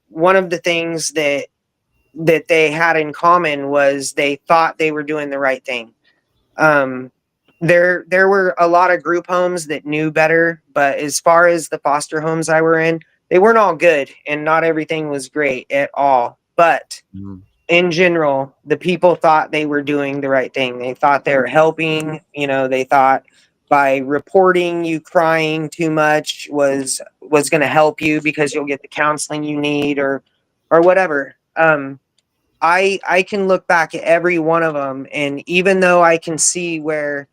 one of the things that they had in common was they thought they were doing the right thing. um there were a lot of group homes that knew better, but as far as the foster homes I were in, they weren't all good, and not everything was great at all. But Mm-hmm. in general, the people thought they were doing the right thing. They thought they were helping. You know, they thought by reporting you crying too much was going to help you because you'll get the counseling you need, or whatever. I can look back at every one of them, and even though I can see where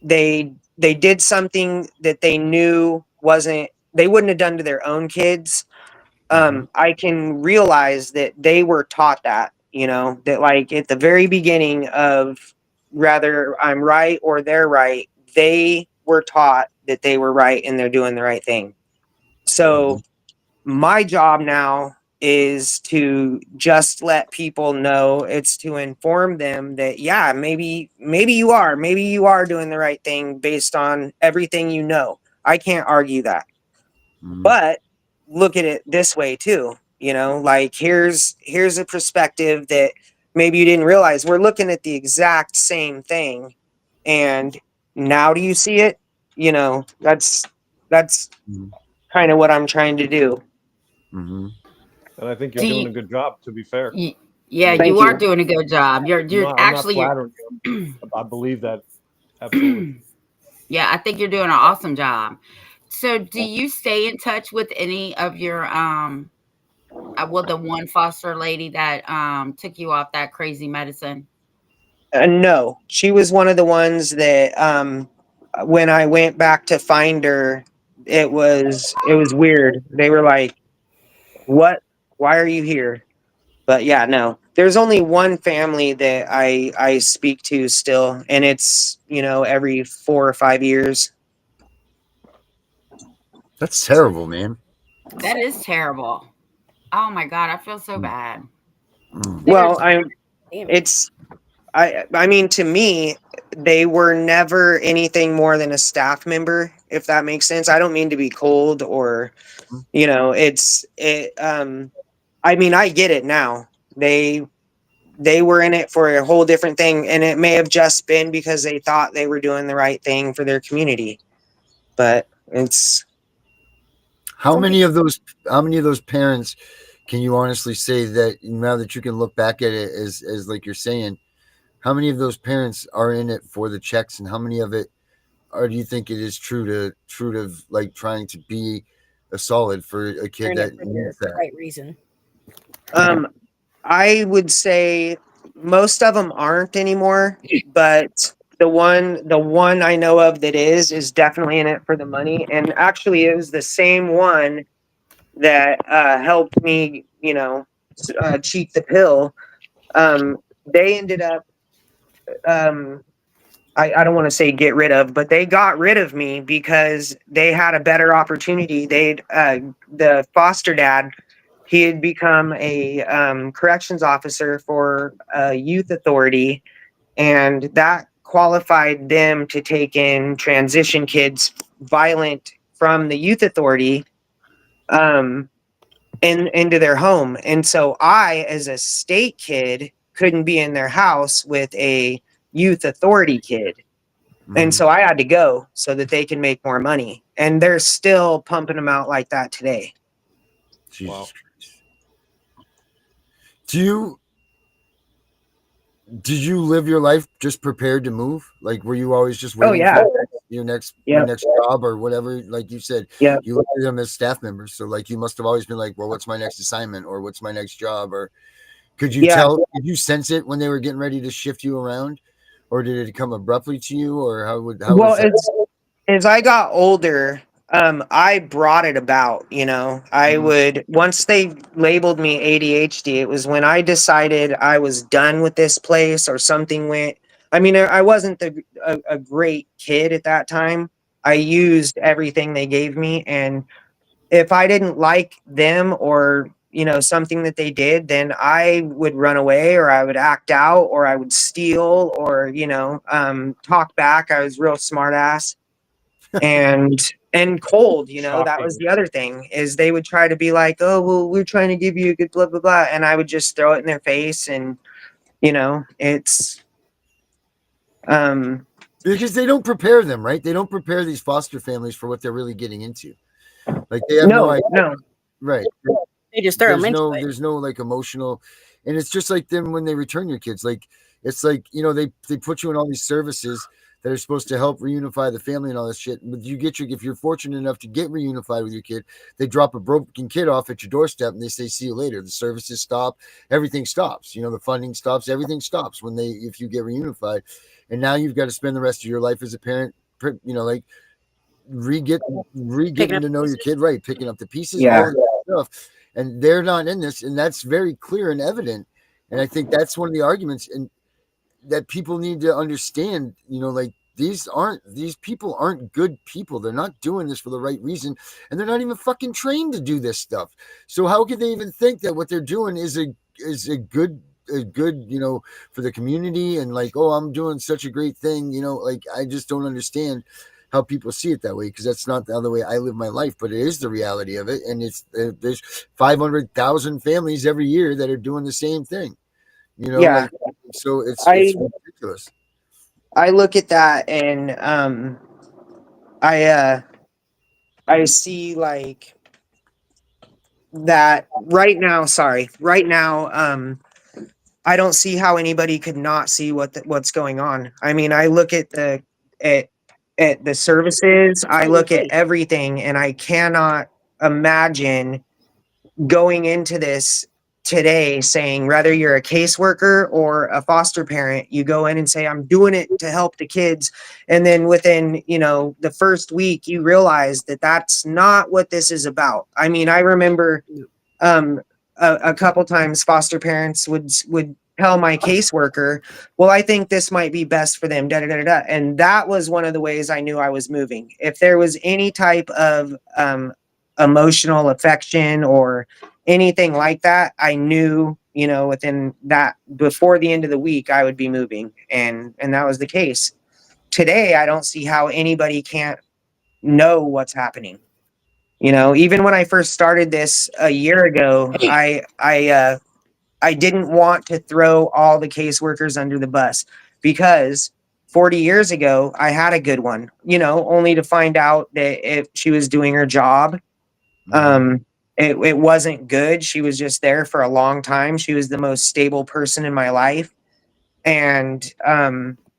they did something that they knew wasn't, they wouldn't have done to their own kids, Mm-hmm. I can realize that they were taught that, you know, that like at the very beginning of, rather I'm right or they're right, they were taught that they were right and they're doing the right thing. So my job now is to just let people know, it's to inform them that yeah, maybe you are doing the right thing based on everything, you know. I can't argue that. Mm-hmm. But look at it this way too. Like here's a perspective that maybe you didn't realize. We're looking at the exact same thing, and now do you see it? That's Mhm. kind of what I'm trying to do. Mm-hmm. And I think you're Do doing you, a good job, to be fair. yeah, mean, Thank you are you. doing a good job. You're I'm not actually, flattering you. I believe that absolutely. yeah, I think you're doing an awesome job. So, do you stay in touch with any of your well, the one foster lady that took you off that crazy medicine? No, she was one of the ones that when I went back to find her, it was weird. They were like, "What? Why are you here?" But yeah, no. There's only one family that I speak to still, and it's every 4 or 5 years. That's terrible, man. That is terrible. Oh my God, I feel so bad. Mm. Well, Damn. it's I mean, to me, they were never anything more than a staff member, if that makes sense. I don't mean to be cold or I mean, I get it now. They were in it for a whole different thing, and it may have just been because they thought they were doing the right thing for their community. But it's How Some many people, of those? How many of those parents can you honestly say that now that you can look back at it as like you're saying? How many of those parents are in it for the checks, and how many of it, or do you think it is true to like trying to be a solid for a they're kid in it that for needs the that? right reason. um I would say most of them aren't anymore, but the one I know of that is definitely in it for the money. And actually it was the same one that helped me, cheat the pill. They ended up um I don't want to say get rid of, but they got rid of me because they had a better opportunity. The foster dad, he had become a corrections officer for a youth authority, and that qualified them to take in transition kids violent from the youth authority um, into their home. And so I, as a state kid, couldn't be in their house with a youth authority kid. And Mm-hmm. so I had to go so that they can make more money. And they're still pumping them out like that today. Jesus Wow. Christ. Do you did you live your life just prepared to move? Like, were you always just Oh waiting for yeah. your Yep. next job or whatever? Like you said, Yep. you looked at them as staff members, so like you must have always been like, well, what's my next assignment or what's my next job? Or could you Yeah. tell? Did you sense it when they were getting ready to shift you around, or did it come abruptly to you, or how Well, was that? as I got older, I brought it about, I Mhm. would, once they labeled me ADHD, it was when I decided I was done with this place or something went. I mean, I wasn't a great kid at that time. I used everything they gave me, and if I didn't like them or something that they did, then I would run away or I would act out or I would steal or talk back. I was real smart ass and cold. That was Shocking. the other thing is they would try to be like, oh well, we're trying to give you a good blah blah blah, and I would just throw it in their face, and it's um Because they don't prepare them, right? They don't prepare these foster families for what they're really getting into. Like they have no no, idea, no. right? They just throw them into it. There's no like emotional, and it's just like them when they return your kids. Like it's like they put you in all these services that are supposed to help reunify the family and all this shit. But you get if you're fortunate enough to get reunified with your kid, they drop a broken kid off at your doorstep and they say see you later. The services stop, everything stops. The funding stops, everything stops when if you get reunified, and now you've got to spend the rest of your life as a parent. Like Picking getting up to know your pieces. kid, right? Picking up the pieces, Yeah. all of that stuff, and they're not in this, and that's very clear and evident. And I think that's one of the arguments, and that people need to understand. Like these people aren't good people. They're not doing this for the right reason, and they're not even fucking trained to do this stuff. So how could they even think that what they're doing is a good for the community and like, oh, I'm doing such a great thing. Like I just don't understand how people see it that way, because that's not the other way I live my life, but it is the reality of it. And it's there's 500,000 families every year that are doing the same thing. Yeah, Like, so it's I ridiculous. I look at that and I I see like that right now. Sorry, right now I don't see how anybody could not see what's going on. I mean, I look at at at the services, I look at everything, and I cannot imagine going into this today saying whether you're a caseworker or a foster parent, you go in and say, I'm doing it to help the kids. And then within, the first week, you realize that that's not what this is about. I mean, I remember um, a couple times foster parents would tell my caseworker, well, I think this might be best for them, da da da da. And that was one of the ways I knew I was moving. If there was any type of emotional affection or anything like that, I knew, within that before the end of the week, I would be moving. And that was the case. Today, I don't see how anybody can't know what's happening. Even when I first started this a year ago, I didn't want to throw all the caseworkers under the bus because 40 years ago I had a good one, only to find out that if she was doing her job, Mhm. it wasn't good. She was just there for a long time. She was the most stable person in my life. And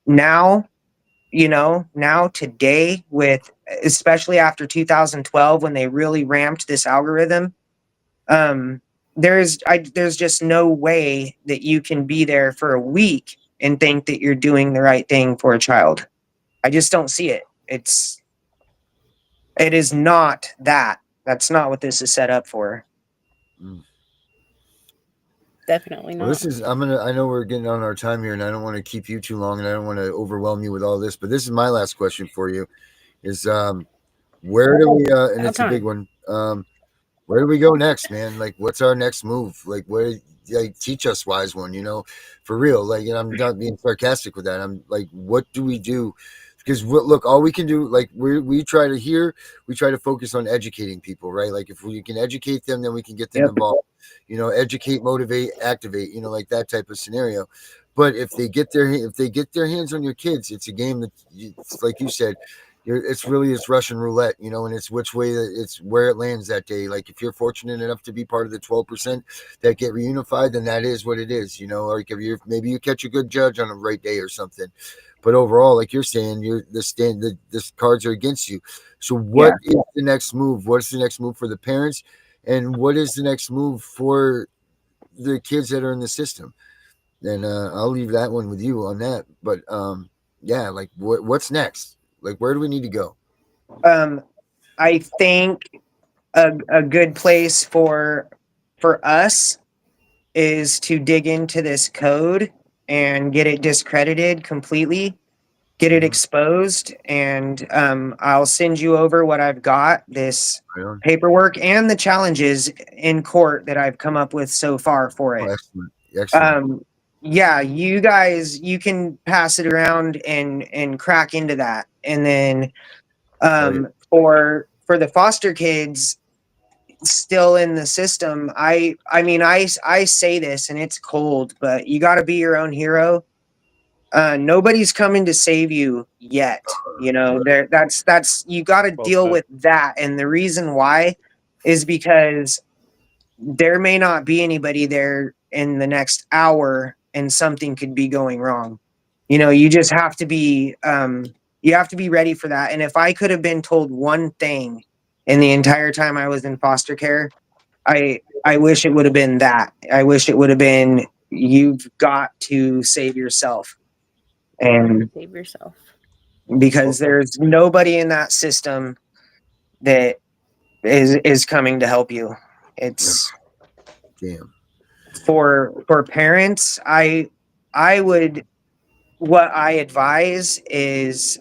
now, now today, with especially after 2012 when they really ramped this algorithm, um, there's just no way that you can be there for a week and think that you're doing the right thing for a child. I just don't see it. It is not that. That's not what this is set up for. Mm. Definitely Well, not. I know we're getting on our time here, and I don't want to keep you too long, and I don't want to overwhelm you with all this, but this is my last question for you is, where do we, and How it's a big time? one. Where do we go next, man? Like, what's our next move? Like, teach us, wise one, for real. Like, and I'm not being sarcastic with that. I'm like, what do we do? Because look, all we can do, like, we try to focus on educating people, right? Like, if we can educate them, then we can get them Yep. involved. Educate, motivate, activate. Like that type of scenario. But if they get their hands on your kids, it's a game that, it's like you said, it's Russian roulette, and it's which way it's where it lands that day. Like, if you're fortunate enough to be part of the 12% that get reunified, then that is what it is, Like, if maybe you catch a good judge on a right day or something, but overall, like you're saying, the cards are against you. So Yeah. what is the next move? What's the next move for the parents, and what is the next move for the kids that are in the system? And I'll leave that one with you on that. But yeah, like what's next? Like, where do we need to go? Um, I think a good place for us is to dig into this code and get it discredited completely, get it Mhm. exposed, and I'll send you over what I've got, this Right on. paperwork and the challenges in court that I've come up with so far for Oh, it. excellent, excellent. Um, yeah, you guys, you can pass it around and crack into that, and then Oh, yeah. for the foster kids still in the system, I mean, I say this and it's cold, but you got to be your own hero. Nobody's coming to save you yet. Right. That's you got to Well deal said. with that, and the reason why is because there may not be anybody there in the next hour, and something could be going wrong. You just have to be you have to be ready for that. And if I could have been told one thing in the entire time I was in foster care, I wish it would have been that. I wish it would have been, you've got to save yourself. And Save yourself. because there's nobody in that system that is coming to help you. It's Damn. for parents, I would, what I advise is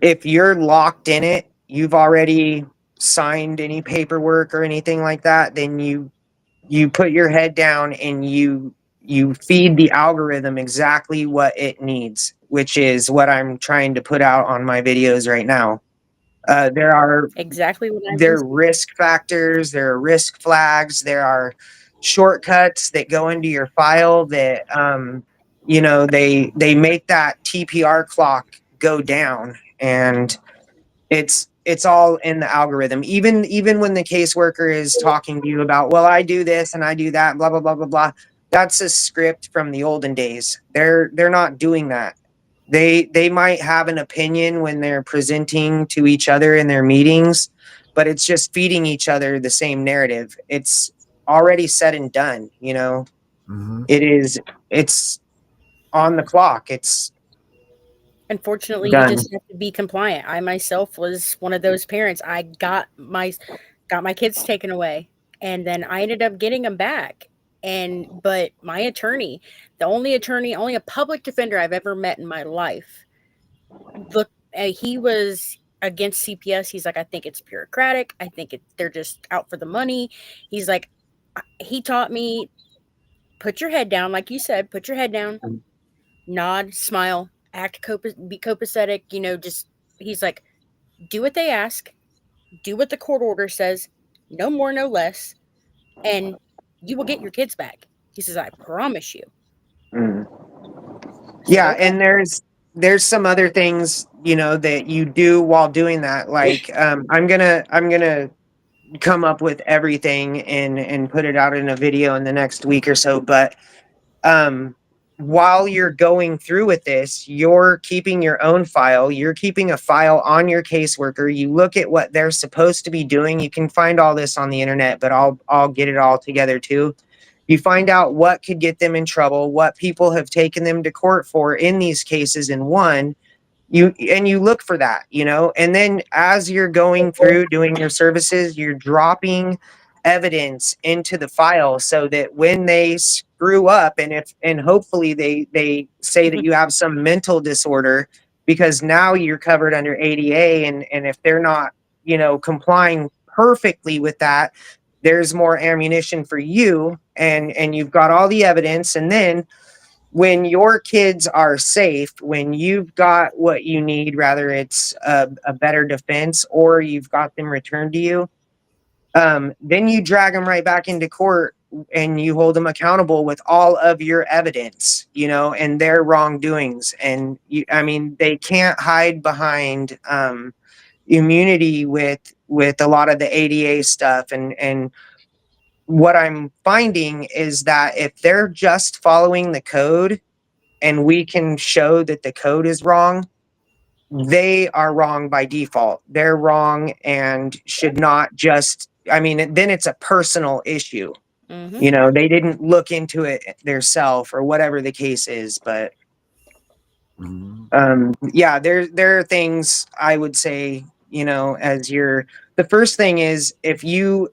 if you're locked in it, you've already signed any paperwork or anything like that, then you put your head down and you feed the algorithm exactly what it needs. which is what I'm trying to put out on my videos right now. There are Exactly what I've there been are saying. risk factors, there are risk flags, there are shortcuts that go into your file that they make that TPR clock go down, and it's all in the algorithm. Even when the caseworker is talking to you about, well, I do this and I do that, blah blah blah blah blah. That's a script from the olden days. They're not doing that. They might have an opinion when they're presenting to each other in their meetings, but it's just feeding each other the same narrative. It's already said and done, you know. Mhm. It's on the clock. It's Unfortunately, you done. just have to be compliant. I myself was one of those parents. I got my kids taken away, and then I ended up getting them back. But my attorney, only a public defender I've ever met in my life, look, he was against CPS. He's like, I think it's bureaucratic. I think they're just out for the money. He's like, he taught me, put your head down, like you said, put your head down, nod, smile, be copacetic. Just he's like, do what they ask, do what the court order says, no more, no less, and you will get your kids back. He says, I promise you. Mm. I said, Yeah, okay. and there's some other things, that you do while doing that. Like I'm gonna come up with everything and put it out in a video in the next week or so. But um while you're going through with this, you're keeping your own file. You're keeping a file on your caseworker. You look at what they're supposed to be doing. You can find all this on the internet, but I'll get it all together too. You find out what could get them in trouble, what people have taken them to court for in these cases, and one, you look for that, and then as you're going through doing your services, you're dropping evidence into the file so that when they screw up, and hopefully they say that you have some mental disorder, because now you're covered under ADA, and if they're not complying perfectly with that, there's more ammunition for you, and you've got all the evidence. And then when your kids are safe, when you've got what you need, rather it's a better defense or you've got them returned to you, then you drag them right back into court and you hold them accountable with all of your evidence, and their wrongdoings. And I mean, they can't hide behind immunity with a lot of the ADA stuff. And what I'm finding is that if they're just following the code, and we can show that the code is wrong, they are wrong by default. They're wrong and should not just, I mean, then it's a personal issue. Mm-hmm. They didn't look into it themselves or whatever the case is. But Mhm. yeah, there are things I would say, the first thing is, if you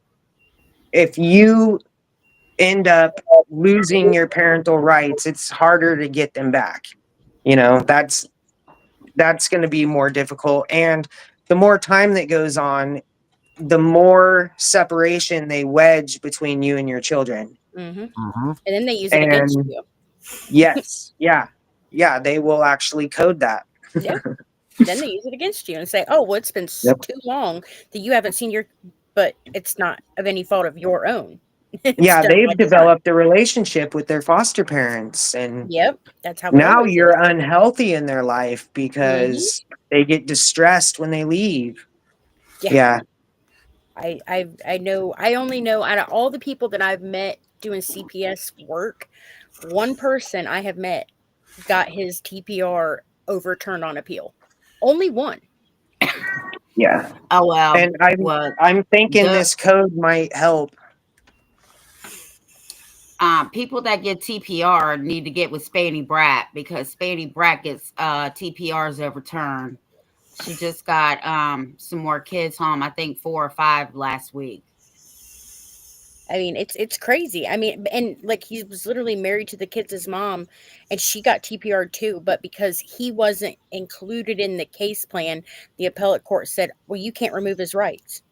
end up losing your parental rights, it's harder to get them back. That's going to be more difficult. And the more time that goes on, the more separation they wedge between you and your children. Mm-hmm. Mhm. And then they use it against And you. yes, yeah, they will actually code that. Yeah. Then they use it against you and say, oh, well, it's been Yep. too long that you haven't seen but it's not of any fault of your own. It's Yeah, done they've by design. developed a relationship with their foster parents, and Yep. That's how it now always you're is. unhealthy in their life Mm-hmm. because they get distressed when they leave. Yeah. Yeah. I know, I only know out of all the people that I've met doing CPS work, one person I have met got his TPR overturned on appeal. Only one. Yeah. Oh well, And I'm thinking the this code might help. people that get TPR need to get with Spanny Brat, because Spanny Brat gets TPRs overturned. She just got some more kids home. I think 4 or 5 last week. I mean, it's crazy. I mean, and like he was literally married to the kids' mom, and she got TPR too. But because he wasn't included in the case plan, the appellate court said, "Well, you can't remove his rights."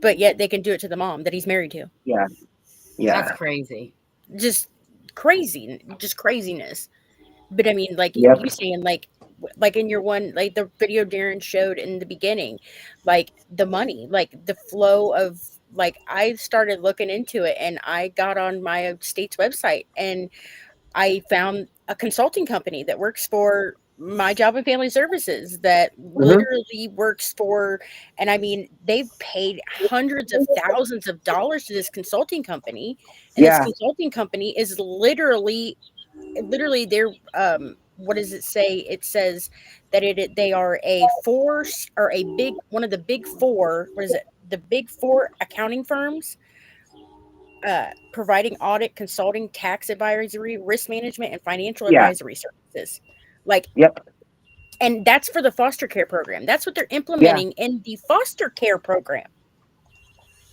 But yet they can do it to the mom that he's married to. That's Yeah. crazy. Just crazy, just craziness. But I mean, like Yep. you saying, like in your one, like the video Darren showed in the beginning, like the money, like the flow of, like I started looking into it, and I got on my state's website, and I found a consulting company that works for my job and family services, that Hmm. literally works for, and I mean, they've paid hundreds of thousands of dollars to this consulting company, and this Yeah. consulting company is literally they're what does it say? It says that they are a force, or a big one of the big four, what is it, the big four accounting firms, providing audit, consulting, tax advisory, risk management, and financial Yeah. advisory services. Like, Yep. and that's for the foster care program. That's what they're Yeah. implementing in the foster care program.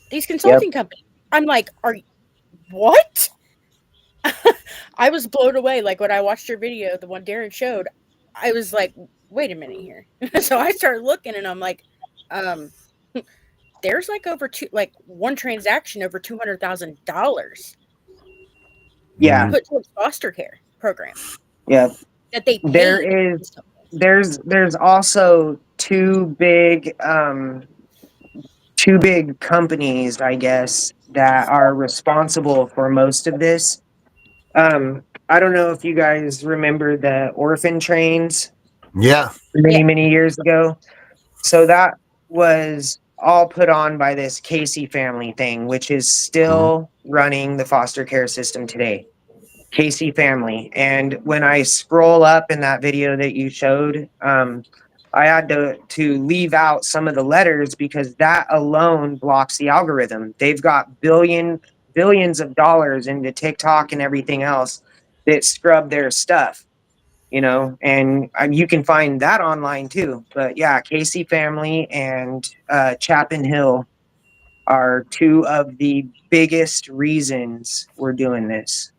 These Yep. consulting companies. I'm like, are what? I was blown away. Like when I watched your video, the one Darren showed, I was like, wait a minute here. So I started looking, and I'm like, um, there's like over two, like one transaction over $200,000 Yeah. Mhm. put towards foster care program Yeah. that they There paid. is there's also two big companies, I guess, that are responsible for most of this. I don't know if you guys remember the orphan trains Yeah. many, Yeah. many years ago. So that was all put on by this Casey family thing, which is Mhm. still running the foster care system today. Casey family. And when I scroll up in that video that you showed, I had to leave out some of the letters because that alone blocks the algorithm. They've got billions of dollars into TikTok and everything else that scrub their stuff, and you can find that online too. But yeah, Casey family and Chapin Hill are two of the biggest reasons we're doing this.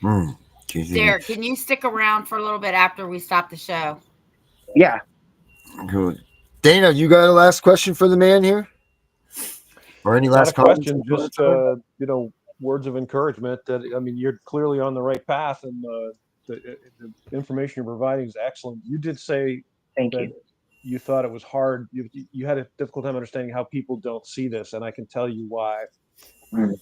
Mm. Jesus. Derek, can you stick around for a little bit after we stop the show? Yeah. Good. Dana, you got a last question for the man here? Or any Not a last comments? question, just words of encouragement. That I mean, you're clearly on the right path, and the information you're providing is excellent. You did say Thank that you. you thought it was hard. You had a difficult time understanding how people don't see this, and I can tell you why. Mm.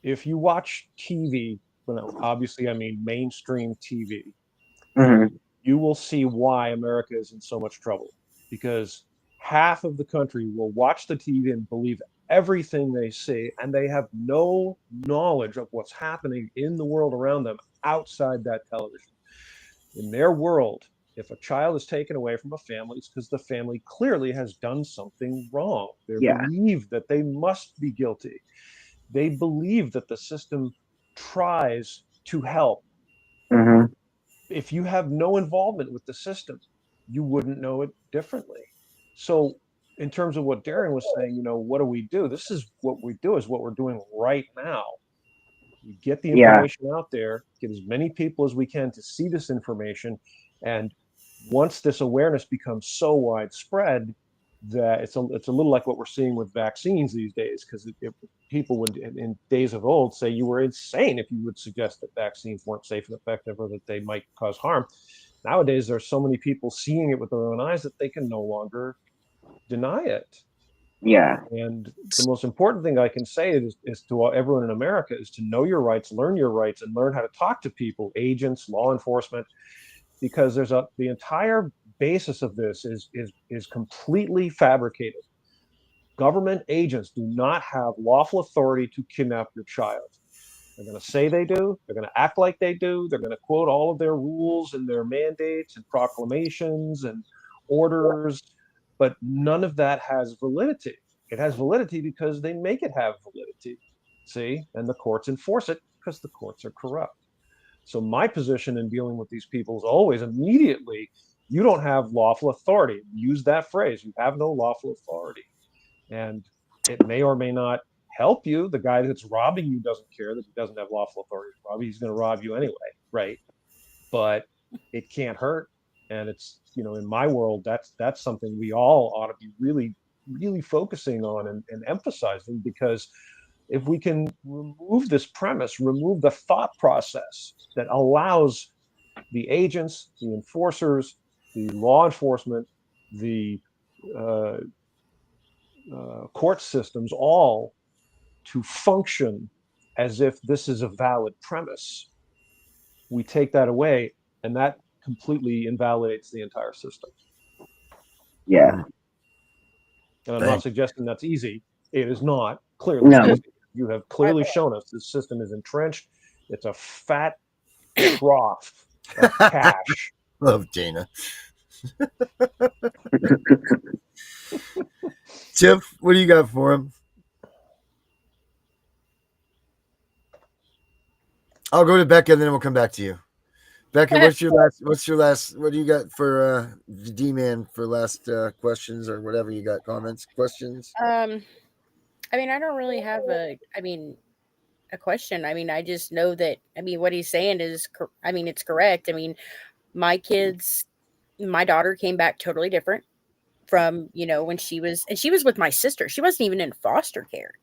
If you watch TV, well, obviously I mean mainstream TV, Mhm. you will see why America is in so much trouble. Because half of the country will watch the TV and believe everything they see, and they have no knowledge of what's happening in the world around them outside that television. In their world, if a child is taken away from a family, it's because the family clearly has done something wrong. They Yeah. believe that they must be guilty. They believe that the system tries to help. Mhm. If you have no involvement with the system, you wouldn't know it differently. So, in terms of what Darren was saying, what do we do? This is what we do, is what we're doing right now. We get the Yeah. information out there, get as many people as we can to see this information, and once this awareness becomes so widespread that it's a little like what we're seeing with vaccines these days, because people would in days of old say you were insane if you would suggest that vaccines weren't safe and effective or that they might cause harm. Nowadays there's so many people seeing it with their own eyes that they can no longer deny it. Yeah. And the most important thing I can say is to everyone in America is to know your rights, and learn how to talk to people, agents, law enforcement, because the entire basis of this is completely fabricated. Government agents do not have lawful authority to kidnap your child. They're going to say they do. They're going to act like they do. They're going to quote all of their rules and their mandates and proclamations and orders, but none of that has validity. It has validity because they make it have validity. See? And the courts enforce it because the courts are corrupt. So my position in dealing with these people is always immediately, you don't have lawful authority. Use that phrase. You have no lawful authority. And it may or may not help you. The guy that's robbing you doesn't care that he doesn't have lawful authority to rob you. He's going to rob you anyway, right? But it can't hurt. And it's, in my world, that's something we all ought to be really, really focusing on and emphasizing, because if we can remove this premise, remove the thought process that allows the agents, the enforcers, the law enforcement, the court systems, all to function as if this is a valid premise, we take that away, and that completely invalidates the entire system. Yeah. And I'm Dang. not suggesting that's easy. It is not clearly No. easy. You have clearly shown us this system is entrenched. It's a fat trough of cash. Love Dana. Tiff, what do you got for him? I'll go to Becca and then we'll come back to you. Becca, what do you got for the D-Man for last questions or whatever you got, comments, questions? I mean, I don't really have a question. I mean, I just know that, I mean, what he's saying is, I mean, it's correct. I mean, my daughter came back totally different from, when she was with my sister. She wasn't even in foster care.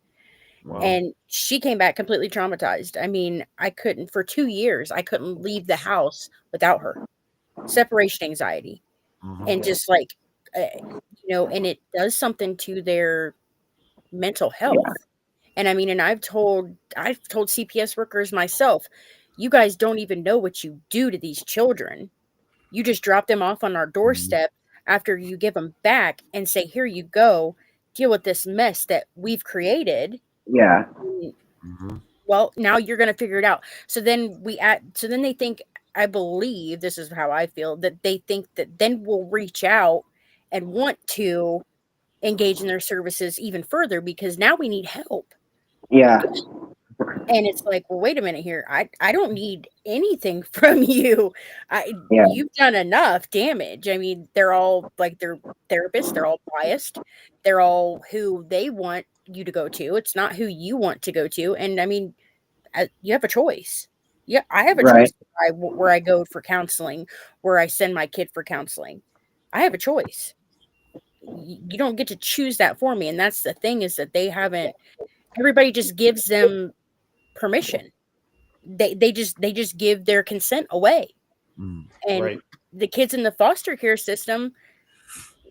Wow. And she came back completely traumatized. I mean, for 2 years, I couldn't leave the house without her. Separation anxiety. Mhm. And just like, and it does something to their mental health. And I mean, and I've told CPS workers myself, you guys don't even know what you do to these children. You just drop them off on our doorstep after you give them back and say, here you go, deal with this mess that we've created. Yeah. Mhm. Well, now you're going to figure it out. So then they think, I believe, this is how I feel, that they think that then we'll reach out and want to engage in their services even further because now we need help. Yeah. And it's like, well, wait a minute here. I don't need anything from you. Yeah. You've done enough damage. I mean, they're all like, they're therapists. They're all biased. They're all who they want you to go to. It's not who you want to go to. And I mean, you have a choice. Yeah, I have a Right. choice where I go for counseling, where I send my kid for counseling. I have a choice. You don't get to choose that for me. And that's the thing, is that they haven't. Everybody just gives them permission. They just give their consent away. Mm. And Right. the kids in the foster care system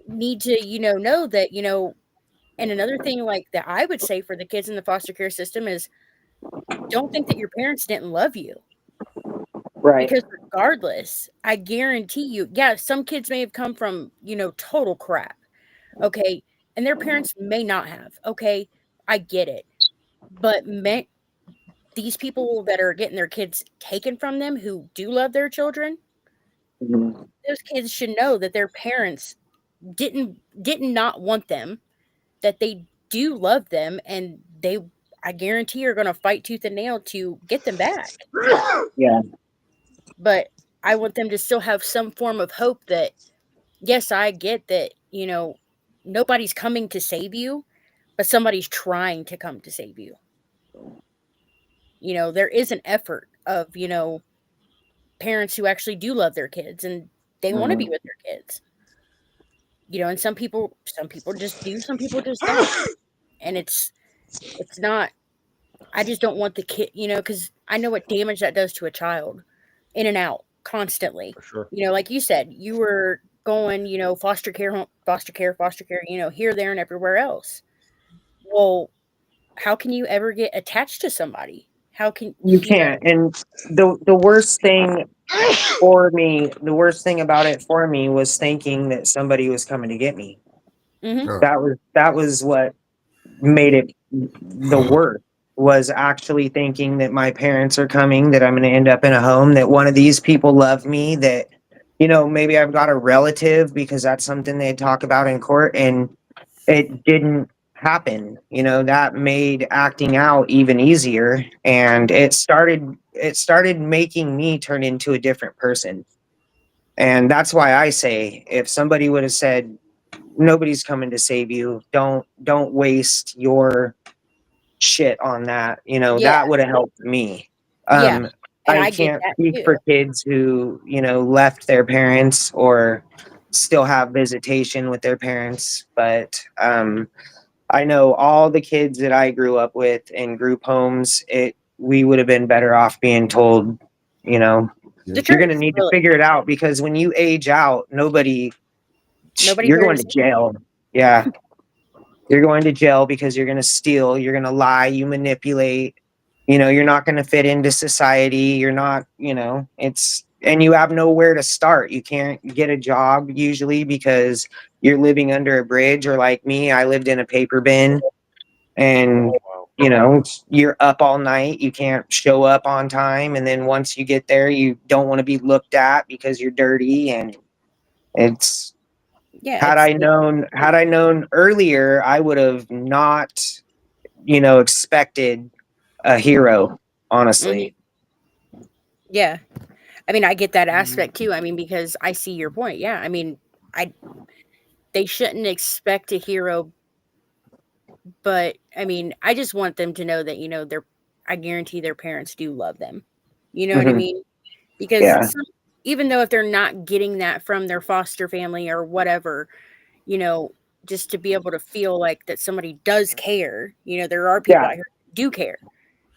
need to know that. And another thing, like, that I would say for the kids in the foster care system is, don't think that your parents didn't love you, Right. because regardless, I guarantee you, yeah, some kids may have come from total crap, okay, and their parents may not have, okay, I get it, but these people that are getting their kids taken from them, who do love their children, Mhm. those kids should know that their parents did not want them, that they do love them, and I guarantee, are going to fight tooth and nail to get them back. Yeah. But I want them to still have some form of hope that, yes, I get that, nobody's coming to save you, but somebody's trying to come to save you. There is an effort of, parents who actually do love their kids, and they want to be with their kids. And some people just do, some people just don't. And it's not, I just don't want the kid, because I know what damage that does to a child, in and out constantly. For sure. Like you said, you were going, foster care, here, there, and everywhere else. Well, how can you ever get attached to somebody? How can You can't. And the worst thing the worst thing about it for me was thinking that somebody was coming to get me. Mhm. Oh. That was what made it the worst, was actually thinking that my parents are coming, that I'm going to end up in a home, that one of these people love me, that maybe I've got a relative, because that's something they talk about in court, and it didn't happen. That made acting out even easier, and it started making me turn into a different person. And that's why I say, if somebody would have said, nobody's coming to save you, don't waste your shit on that, Yeah. that would have helped me. Yeah. And I I get can't that speak too. for kids who, left their parents or still have visitation with their parents, but I know all the kids that I grew up with in group homes, we would have been better off being told, you know, The you're going to truth, need to really. figure it out, because when you age out, Nobody you're here going to to see it. jail. Yeah. You're going to jail because you're going to steal, you're going to lie, you manipulate, you know, you're not going to fit into society. You're not, you know, and you have nowhere to start. You can't get a job usually because you're living under a bridge, or like me, I lived in a paper bin, and Wow. you know, you're up all night, you can't show up on time, and then once you get there, you don't want to be looked at because you're dirty. And it's Yeah, had I known earlier, I would have not, you know, expected a hero, mhm. honestly. Yeah. I mean, I get that aspect too. I mean, because I see your point. Yeah. I mean, I they shouldn't expect a hero, but I mean, I just want them to know that, I guarantee their parents do love them. You know what I Hmm. mean? Because Yeah. even though if they're not getting that from their foster family or whatever, you know, just to be able to feel like that somebody does care, there are people Yeah. out here who do care,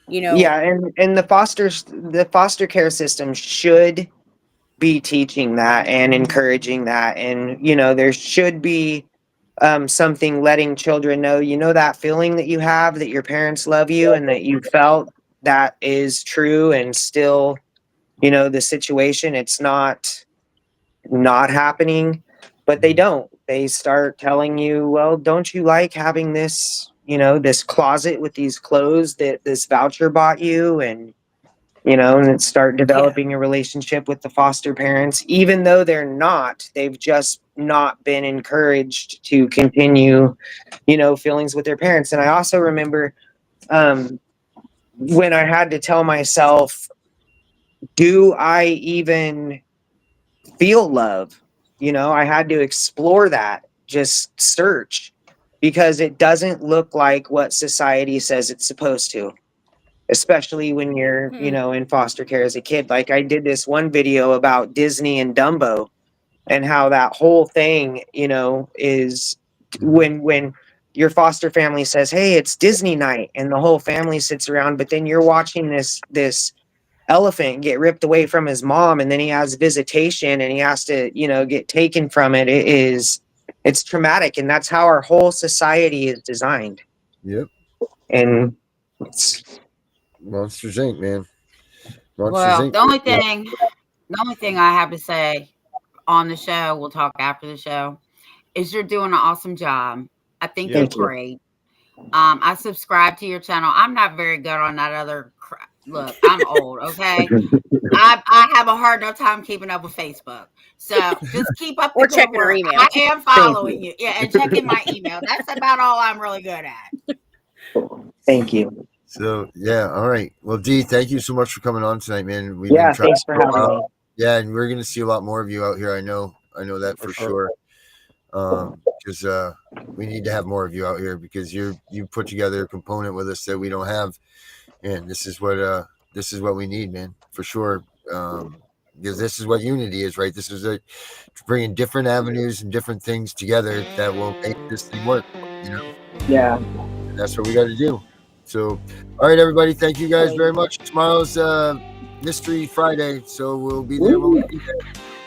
you know. Yeah, and the foster care system should be teaching that and encouraging that. And you know, there should be something letting children know, you know, that feeling that you have, that your parents love you and that you felt, that is true. And still, you know, the situation, it's not happening, but they start telling you, well, don't you like having this, you know, this closet with these clothes that this voucher bought you? And you know, and start Yeah. developing a relationship with the foster parents, even though they've just not been encouraged to continue, you know, feelings with their parents. And I also remember um, when I had to tell myself, do I even feel love? You know, I had to explore that, just search, because it doesn't look like what society says it's supposed to, especially when you're, you Mm-mm. know, in foster care as a kid. Like I did this one video about Disney and Dumbo, and how that whole thing, you know, is when your foster family says, "Hey, it's Disney night," and the whole family sits around, but then you're watching this elephant get ripped away from his mom, and then he has visitation and he has to, you know, get taken from it. It's traumatic, and that's how our whole society is designed. Yep. And it's Monsters Inc., man. Monsters Well, Inc. the only thing I have to say on the show, we'll talk after the show, is you're doing an awesome job. I think Yeah. you're Thank you. great. I subscribe to your channel. I'm not very good on that other crap. Look, I'm old, okay? I have a hard enough time keeping up with Facebook. So just keep up the Or good checking her work. email. I am Thank following you. you. Yeah, and checking my email. That's about all I'm really good at. Thank you. So yeah, all right. Well, Dee, thank you so much for coming on tonight, man. We've been Yeah, trying thanks for for a having while. me. Yeah, and we're gonna see a lot more of you out here. I know that for sure. Because we need to have more of you out here, because you put together a component with us that we don't have, and this is what we need, man, for sure. Because this is what unity is, right? This is bringing different avenues and different things together that will make this thing work. You know, Yeah. and that's what we got to do. So, all right, everybody, thank you guys very much. Tomorrow's Mystery Friday, so we'll be there when we be there.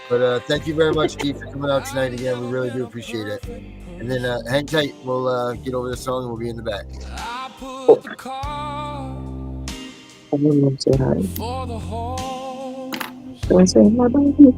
But thank you very much, Steve, for coming out tonight again. We really do appreciate it. And then hang tight. We'll get over the song and we'll be in the back. I put the car for the horse. Can I say hi, baby?